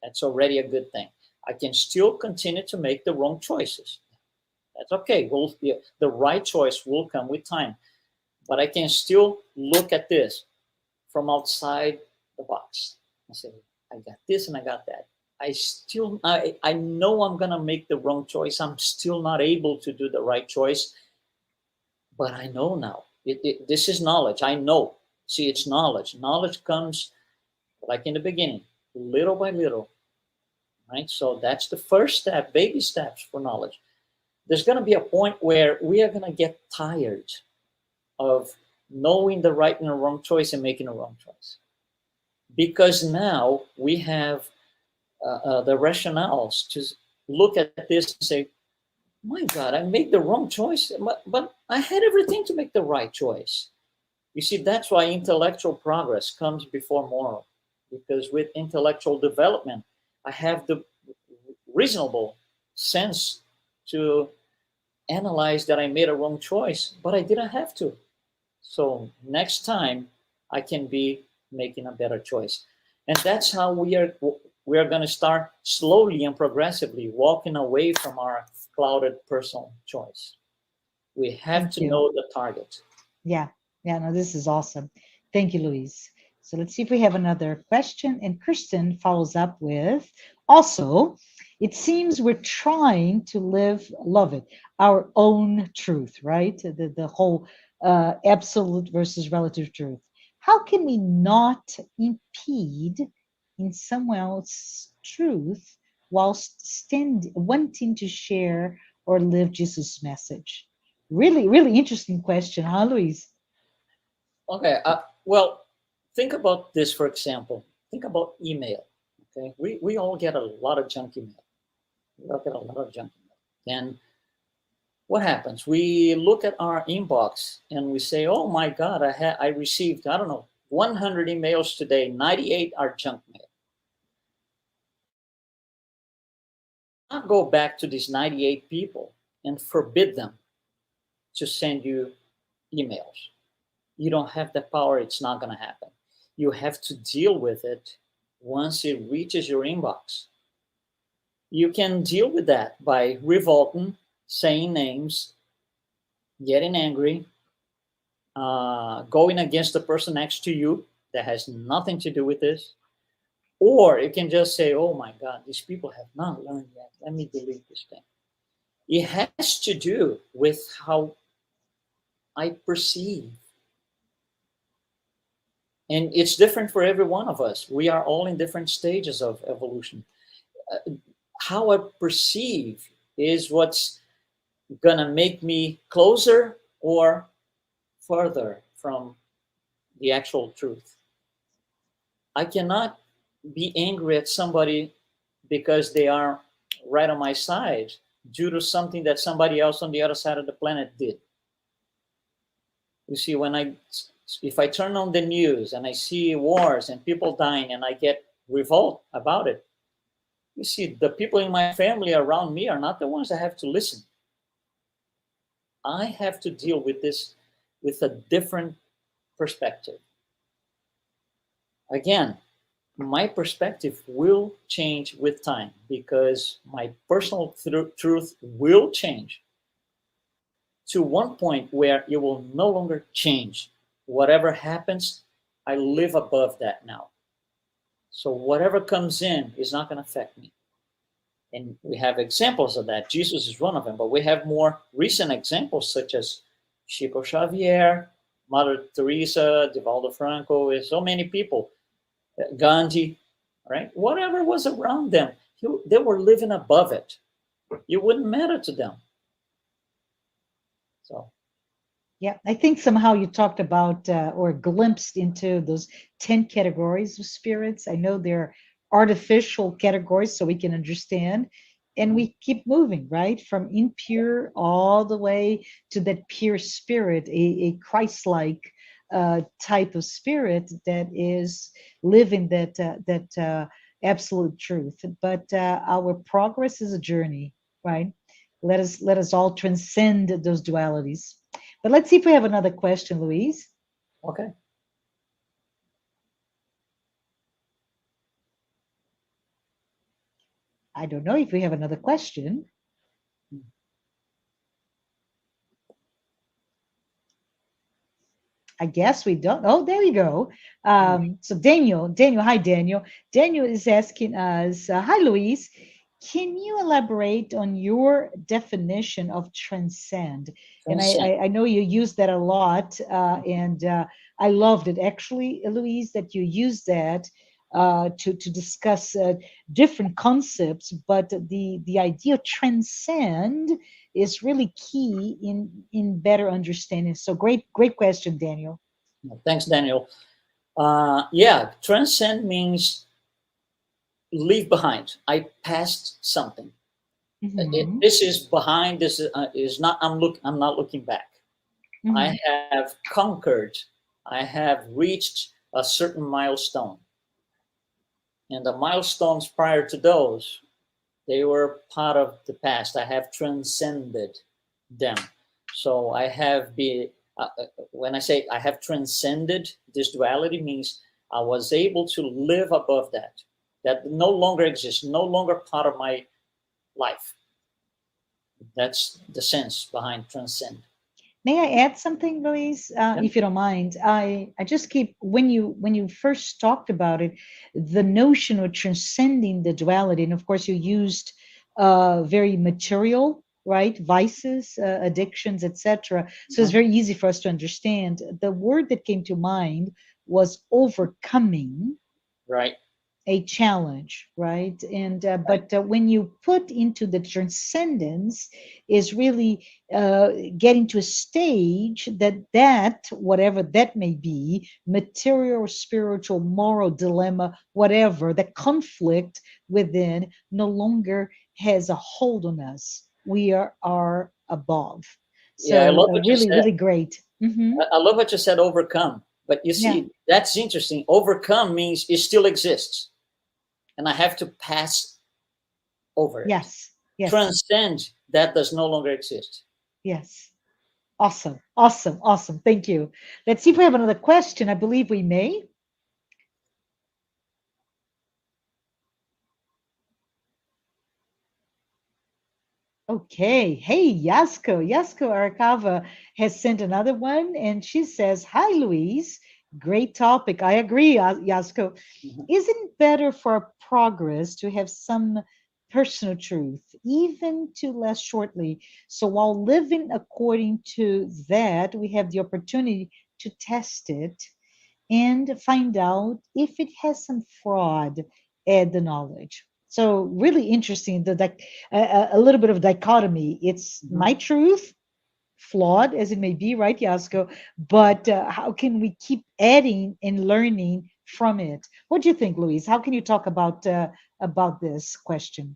that's already a good thing. I can still continue to make the wrong choices. That's okay. The right choice will come with time. But I can still look at this from outside the box and say, I got this and I got that. I know I'm going to make the wrong choice. I'm still not able to do the right choice. But I know now. This is knowledge. I know. See, it's knowledge. Knowledge comes, like in the beginning, little by little, right? So that's the first step, baby steps for knowledge. There's going to be a point where we are going to get tired of knowing the right and the wrong choice and making a wrong choice. Because now we have the rationales to look at this and say, my God, I made the wrong choice, but I had everything to make the right choice. You see, that's why intellectual progress comes before moral, because with intellectual development, I have the reasonable sense to analyze that I made a wrong choice, but I didn't have to. So next time I can be making a better choice. And that's how we are going to start slowly and progressively walking away from our clouded personal choice. We have Thank to you. know the target. Yeah, no, this is awesome. Thank you, Luiz. So let's see if we have another question. And Kristen follows up with, also, it seems we're trying to love it, our own truth, right? The whole absolute versus relative truth. How can we not impede in someone else's truth whilst wanting to share or live Jesus' message? Really, really interesting question, huh, Luiz? Okay, well, think about this, for example. Think about email. Okay, we all get a lot of junk email. We all get a lot of junk email. And what happens? We look at our inbox and we say, oh my God, I received, I don't know, 100 emails today, 98 are junk mail. Not go back to these 98 people and forbid them to send you emails. You don't have the power. It's not going to happen. You have to deal with it once it reaches your inbox. You can deal with that by revolting, saying names, getting angry, going against the person next to you that has nothing to do with this. Or you can just say, oh my God, these people have not learned yet. Let me delete this thing. It has to do with how I perceive. And it's different for every one of us. We are all in different stages of evolution. How I perceive is what's going to make me closer or further from the actual truth. I cannot be angry at somebody because they are right on my side due to something that somebody else on the other side of the planet did. You see, if I turn on the news and I see wars and people dying and I get revolt about it, you see, the people in my family around me are not the ones that have to listen. I have to deal with this with a different perspective. Again, my perspective will change with time because my personal truth will change to one point where it will no longer change. Whatever happens, I live above that now. So whatever comes in is not going to affect me. And we have examples of that. Jesus is one of them, but we have more recent examples such as Chico Xavier, Mother Teresa, Divaldo Franco, so many people, Gandhi, right? Whatever was around them, they were living above it. It wouldn't matter to them. So. Yeah, I think somehow you talked about or glimpsed into those 10 categories of spirits. I know they're artificial categories so we can understand. And we keep moving, right? From impure all the way to that pure spirit, a Christ-like type of spirit that is living that absolute truth. But our progress is a journey, right? Let us all transcend those dualities. But let's see if we have another question, Luiz. Okay. I don't know if we have another question. I guess we don't. Oh, there we go. So Daniel, hi Daniel. Daniel is asking us, hi Luiz, can you elaborate on your definition of transcend? And I know you use that a lot, and I loved it actually, Luiz, that you use that to discuss different concepts, but the idea of transcend is really key in better understanding. So great question, Daniel. Thanks, Daniel. Yeah, transcend means leave behind. I passed something. Mm-hmm. This is behind. This is not. I'm not looking back. Mm-hmm. I have conquered. I have reached a certain milestone, and the milestones prior to those, they were part of the past. I have transcended them. So I have been, when I say I have transcended this duality, means I was able to live above that. That no longer exists, no longer part of my life. That's the sense behind transcend. May I add something, Louise, if you don't mind? I just keep when you first talked about it, the notion of transcending the duality, and of course you used very material, right, vices, addictions, etc. So it's very easy for us to understand. The word that came to mind was overcoming, Right. a challenge, right? And but when you put into the transcendence is really getting to a stage that whatever that may be, material, spiritual, moral dilemma, whatever, the conflict within no longer has a hold on us. We are above. Yeah, I So love what you really, said. really great. I love what you said, overcome. But you see, Yeah. that's interesting. Overcome means it still exists. And I have to pass over it. Yes. Yes. Transcend, that does no longer exist. Yes. Awesome. Awesome. Awesome. Thank you. Let's see if we have another question. I believe we may. Okay. Hey, Yasko. Yasko Arakawa has sent another one, and she says, "Hi, Louise. Great topic. I agree, Yasko. Isn't it better for progress to have some personal truth, even to last shortly? So while living according to that, we have the opportunity to test it and find out if it has some fraud at the knowledge." So really interesting, a little bit of dichotomy. It's my truth, flawed as it may be, right, Yasko? But how can we keep adding and learning from it? What do you think, Louise? How can you talk about this question?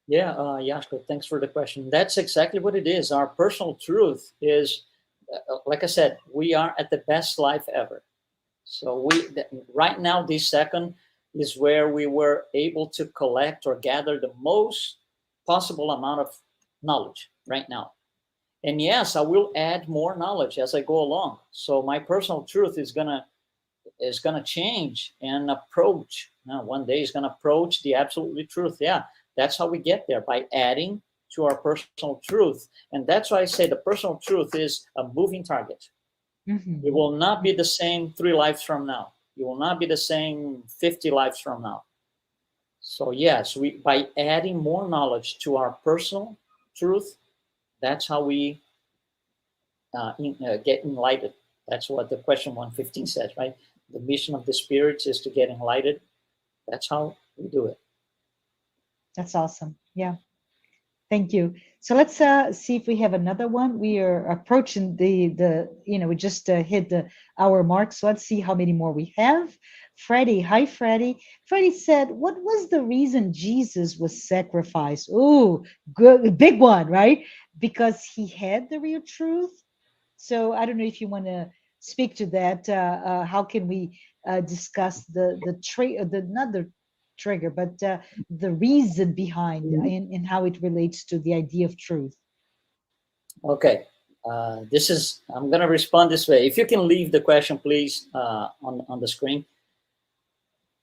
Yeah, Yashko, thanks for the question. That's exactly what it is. Our personal truth is, like I said, we are at the best life ever. So right now, this second is where we were able to collect or gather the most possible amount of knowledge right now. And yes, I will add more knowledge as I go along. So my personal truth is gonna change and approach. Now, one day is gonna approach the absolutely truth. Yeah, that's how we get there, by adding to our personal truth. And that's why I say the personal truth is a moving target. It will not be the same 3 lives from now. It will not be the same 50 lives from now. So yes, by adding more knowledge to our personal truth, that's how we get enlightened. That's what the question 115 says, right? The mission of the spirits is to get enlightened. That's how we do it. That's awesome. Yeah. Thank you. So let's see if we have another one. We are approaching the we just hit the hour mark. So let's see how many more we have. Freddie, hi Freddie. Freddie said, "What was the reason Jesus was sacrificed?" Oh, good, big one, right? Because he had the real truth. So I don't know if you want to speak to that. How can we discuss not the trigger, but the reason behind and how it relates to the idea of truth? Okay. I'm going to respond this way. If you can leave the question, please, on the screen.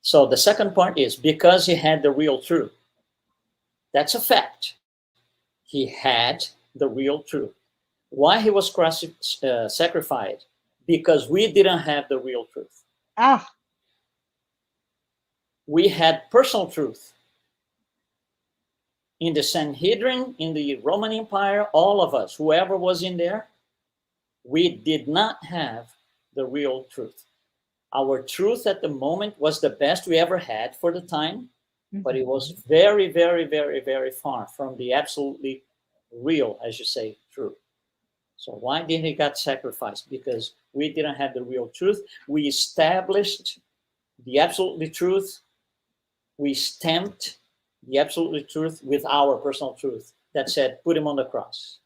So the second part is because he had the real truth. That's a fact. He had the real truth. Why he was sacrificed? Because we didn't have the real truth. We had personal truth. In the Sanhedrin, in the Roman Empire, all of us, whoever was in there, we did not have the real truth. Our truth at the moment was the best we ever had for the time, but it was very, very, very, very far from the absolutely real, as you say, truth. So why did he get sacrificed? Because we didn't have the real truth. We established the absolutely truth. We stamped the absolutely truth with our personal truth that said, put him on the cross.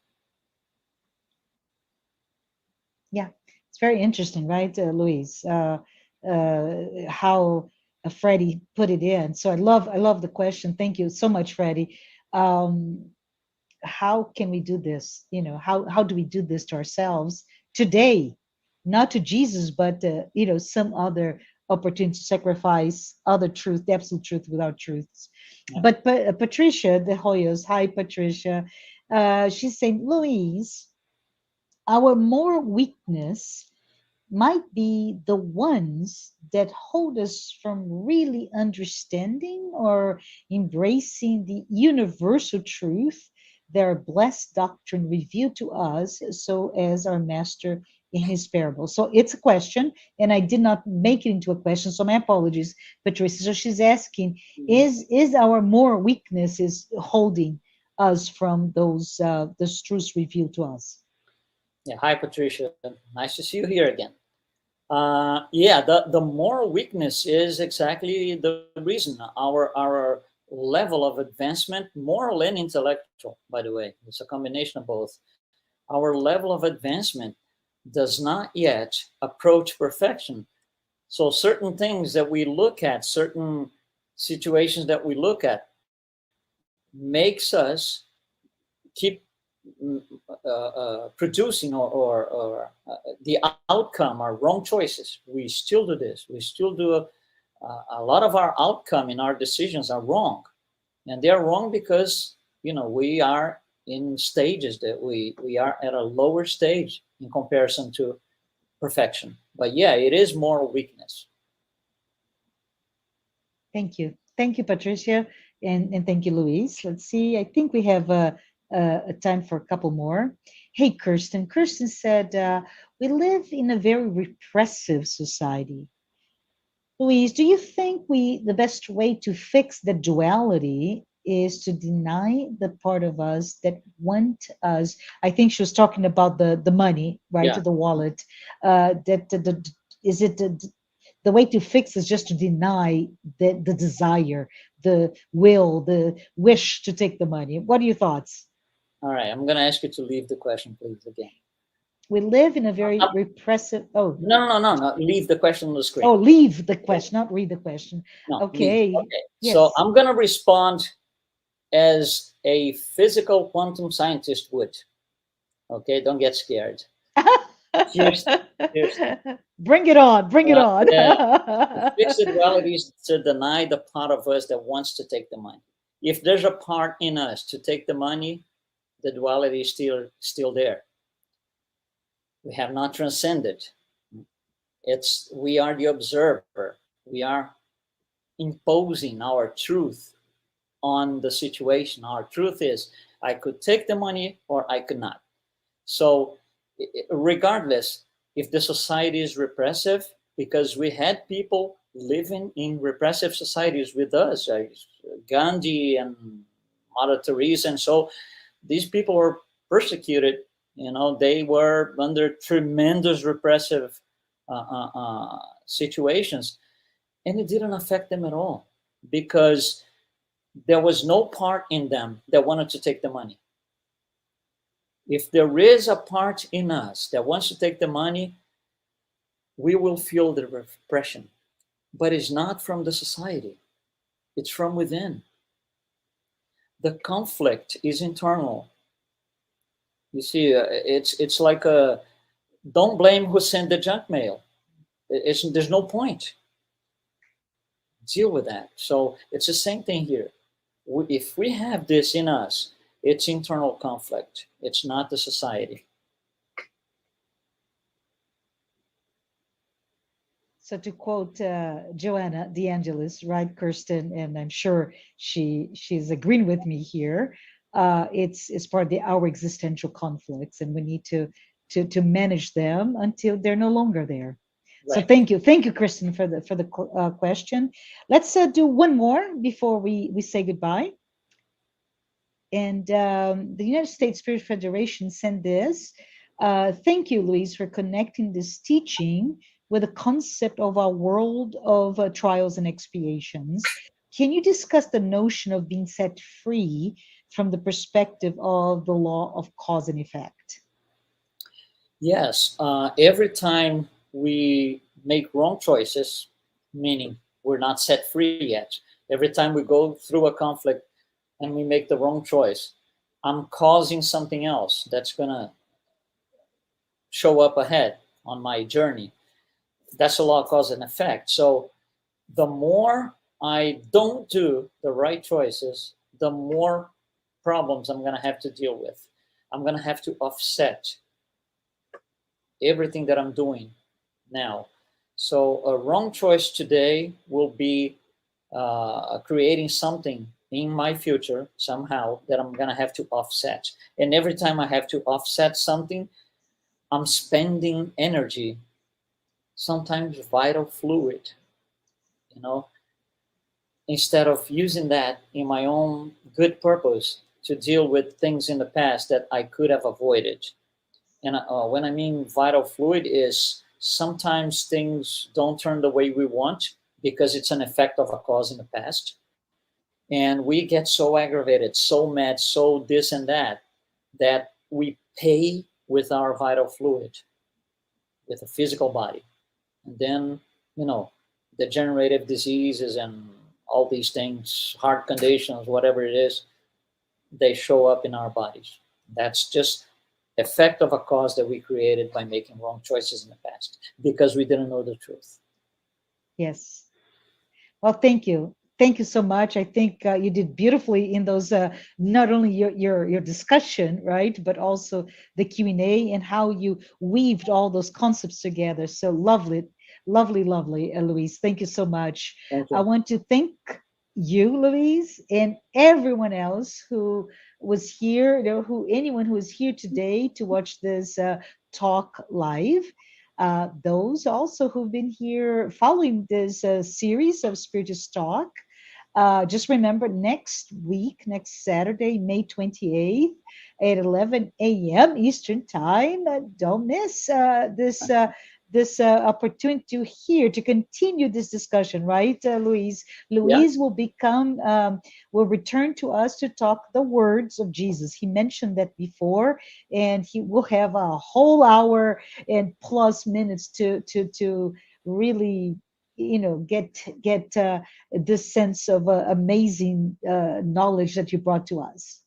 Yeah, it's very interesting, right, Louise? How Freddie put it in. So I love the question. Thank you so much, Freddie. how can we do this? You know, how do we do this to ourselves today? Not to Jesus, but you know, some other opportunity to sacrifice other truth, the absolute truth without truths. Yeah. But Patricia de Hoyos, hi Patricia, she's saying, Louise, our moral weakness might be the ones that hold us from really understanding or embracing the universal truth that our blessed doctrine revealed to us, so as our master in his parable. So it's a question, and I did not make it into a question, so my apologies, Patricia. So she's asking, is our moral weakness is holding us from those truths revealed to us? Yeah. Hi, Patricia. Nice to see you here again. Yeah, the moral weakness is exactly the reason. Our level of advancement, moral and intellectual, by the way, it's a combination of both. Our level of advancement does not yet approach perfection. So certain things that we look at, certain situations that we look at, makes us keep producing or the outcome are wrong choices. We still do this. We still do a lot of our outcome in our decisions are wrong, and they are wrong because, you know, we are in stages that we are at a lower stage in comparison to perfection. But yeah, it is moral weakness. Thank you. Thank you, Patricia. And thank you, Louise. Let's see. I think we have a time for a couple more. Hey, Kirsten. Kirsten said, we live in a very repressive society. Louise, do you think the best way to fix the duality is to deny the part of us that want us? I think she was talking about the money, right? Yeah. The wallet. Is it the way to fix is just to deny the desire, the will, the wish to take the money? What are your thoughts? All right, I'm going to ask you to leave the question, please, again. We live in a very repressive. Oh, No. Leave the question on the screen. oh, leave the question, not read the question. No, Okay. leave. Okay. Yes. So I'm going to respond as a physical quantum scientist would. Okay, don't get scared. Here's Bring it on. Bring it on. To fix the duality is to deny the part of us that wants to take the money. If there's a part in us to take the money, the duality is still there. We have not transcended. We are the observer. We are imposing our truth on the situation. Our truth is, I could take the money or I could not. So regardless, if the society is repressive, because we had people living in repressive societies with us, Gandhi and Mother Teresa, and so these people were persecuted. You know, they were under tremendous repressive situations, and it didn't affect them at all because there was no part in them that wanted to take the money. If there is a part in us that wants to take the money, we will feel the repression. But it's not from the society. It's from within. The conflict is internal. You see, it's like don't blame who sent the junk mail. There's no point. Deal with that. So it's the same thing here. If we have this in us, it's internal conflict. It's not the society. So to quote Joanna DeAngelis, right, Kirsten, and I'm sure she's agreeing with me here. It's part of our existential conflicts, and we need to manage them until they're no longer there. Right. So thank you, Kristen, for the question. Let's do one more before we say goodbye. And the United States Spirit Federation sent this. Thank you, Louise, for connecting this teaching with the concept of our world of trials and expiations. Can you discuss the notion of being set free from the perspective of the law of cause and effect? Yes. Every time we make wrong choices, meaning we're not set free yet, every time we go through a conflict and we make the wrong choice, I'm causing something else that's going to show up ahead on my journey. That's a law of cause and effect. So the more I don't do the right choices, the more problems I'm going to have to deal with. I'm going to have to offset everything that I'm doing now. So a wrong choice today will be creating something in my future somehow that I'm going to have to offset. And every time I have to offset something, I'm spending energy, sometimes vital fluid, you know, instead of using that in my own good purpose to deal with things in the past that I could have avoided. And when I mean vital fluid is sometimes things don't turn the way we want because it's an effect of a cause in the past. And we get so aggravated, so mad, so this and that we pay with our vital fluid, with a physical body. And then, you know, degenerative diseases and all these things, heart conditions, whatever it is, they show up in our bodies. That's just effect of a cause that we created by making wrong choices in the past because we didn't know the truth. Yes. Well, thank you. Thank you so much. I think you did beautifully in those, not only your discussion, right, but also the Q&A and how you weaved all those concepts together. So lovely, lovely, lovely, LUIZ. Thank you so much. Thank you. I want to thank you, LUIZ, and everyone else who was here, anyone who is here today to watch this talk live. Those also who've been here following this series of Spiritist Talk. Just remember next week, next Saturday, May 28th at 11 a.m. Eastern Time. Don't miss this opportunity to hear, to continue this discussion, right, LUIZ? LUIZ will return to us to talk the words of Jesus. He mentioned that before, and he will have a whole hour and plus minutes to really get this sense of amazing knowledge that you brought to us.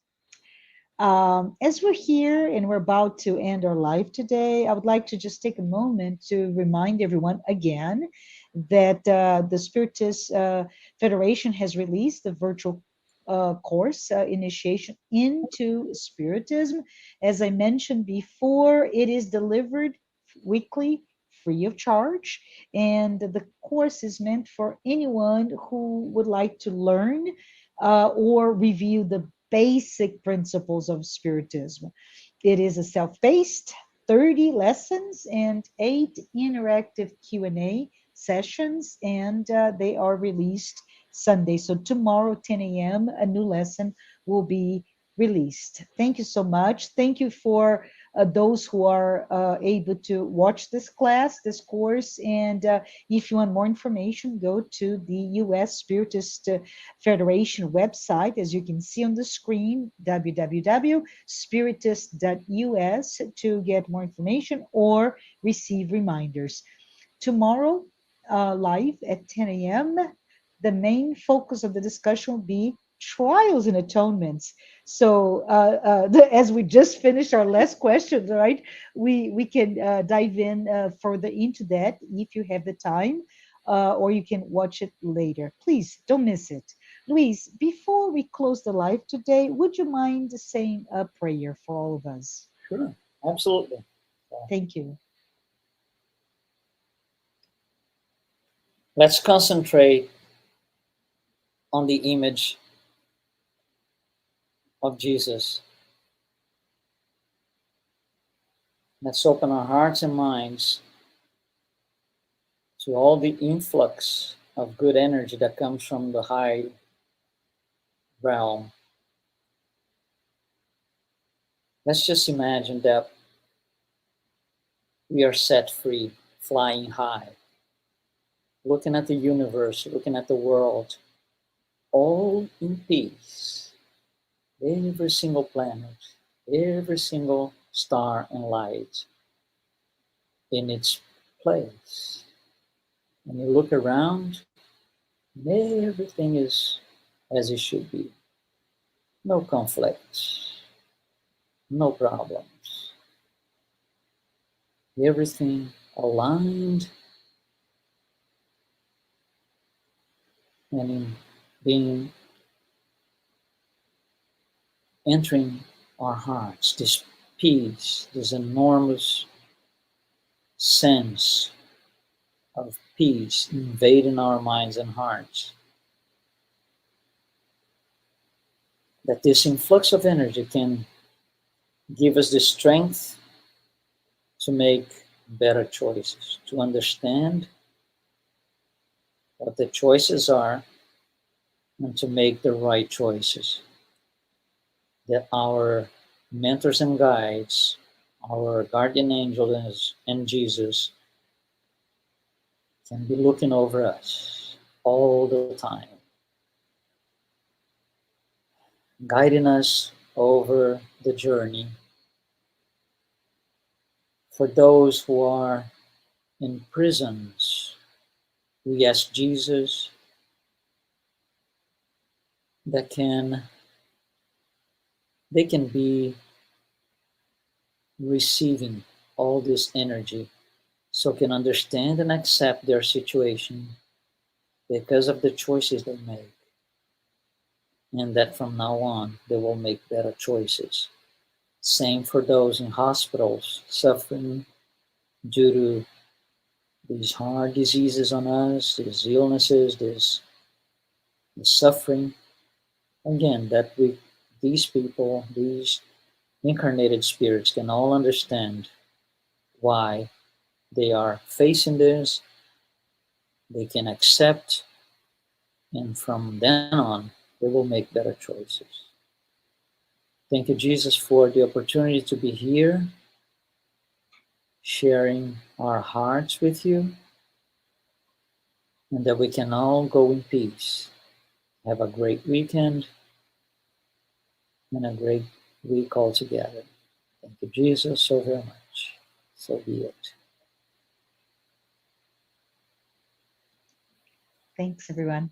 As we're here and we're about to end our live today, I would like to just take a moment to remind everyone again that the Spiritist Federation has released the virtual course, Initiation into Spiritism. As I mentioned before, it is delivered weekly, free of charge, and the course is meant for anyone who would like to learn or review the basic principles of Spiritism. It is a self-paced 30 lessons and 8 interactive Q&A sessions, and they are released Sunday. So tomorrow, 10 a.m., a new lesson will be released. Thank you so much. Thank you for those who are able to watch this class, this course. And if you want more information, go to the U.S. Spiritist Federation website, as you can see on the screen, www.spiritist.us, to get more information or receive reminders. Tomorrow, live at 10 a.m., the main focus of the discussion will be trials and atonements. So as we just finished our last question, right, we can dive in further into that if you have the time, or you can watch it later. Please don't miss it. LUIZ, before we close the live today, would you mind saying a prayer for all of us? Sure, absolutely. Thank you. Let's concentrate on the image of Jesus. Let's open our hearts and minds to all the influx of good energy that comes from the high realm. Let's just imagine that we are set free, flying high, looking at the universe, looking at the world, all in peace. Every single planet, every single star and light in its place. And you look around, and everything is as it should be. No conflict, no problems. Everything aligned and in being entering our hearts, this peace, this enormous sense of peace invading our minds and hearts. That this influx of energy can give us the strength to make better choices, to understand what the choices are, and to make the right choices. That our mentors and guides, our guardian angels and Jesus can be looking over us all the time, guiding us over the journey. For those who are in prisons, we ask Jesus that they can be receiving all this energy so can understand and accept their situation because of the choices they make, and that from now on they will make better choices. Same for those in hospitals suffering due to these hard diseases on us, these illnesses, this suffering. Again, that these people, these incarnated spirits can all understand why they are facing this. They can accept, and from then on, they will make better choices. Thank you, Jesus, for the opportunity to be here, sharing our hearts with you, and that we can all go in peace. Have a great weekend and a great week altogether. Thank you, Jesus, so very much. So be it. Thanks, everyone.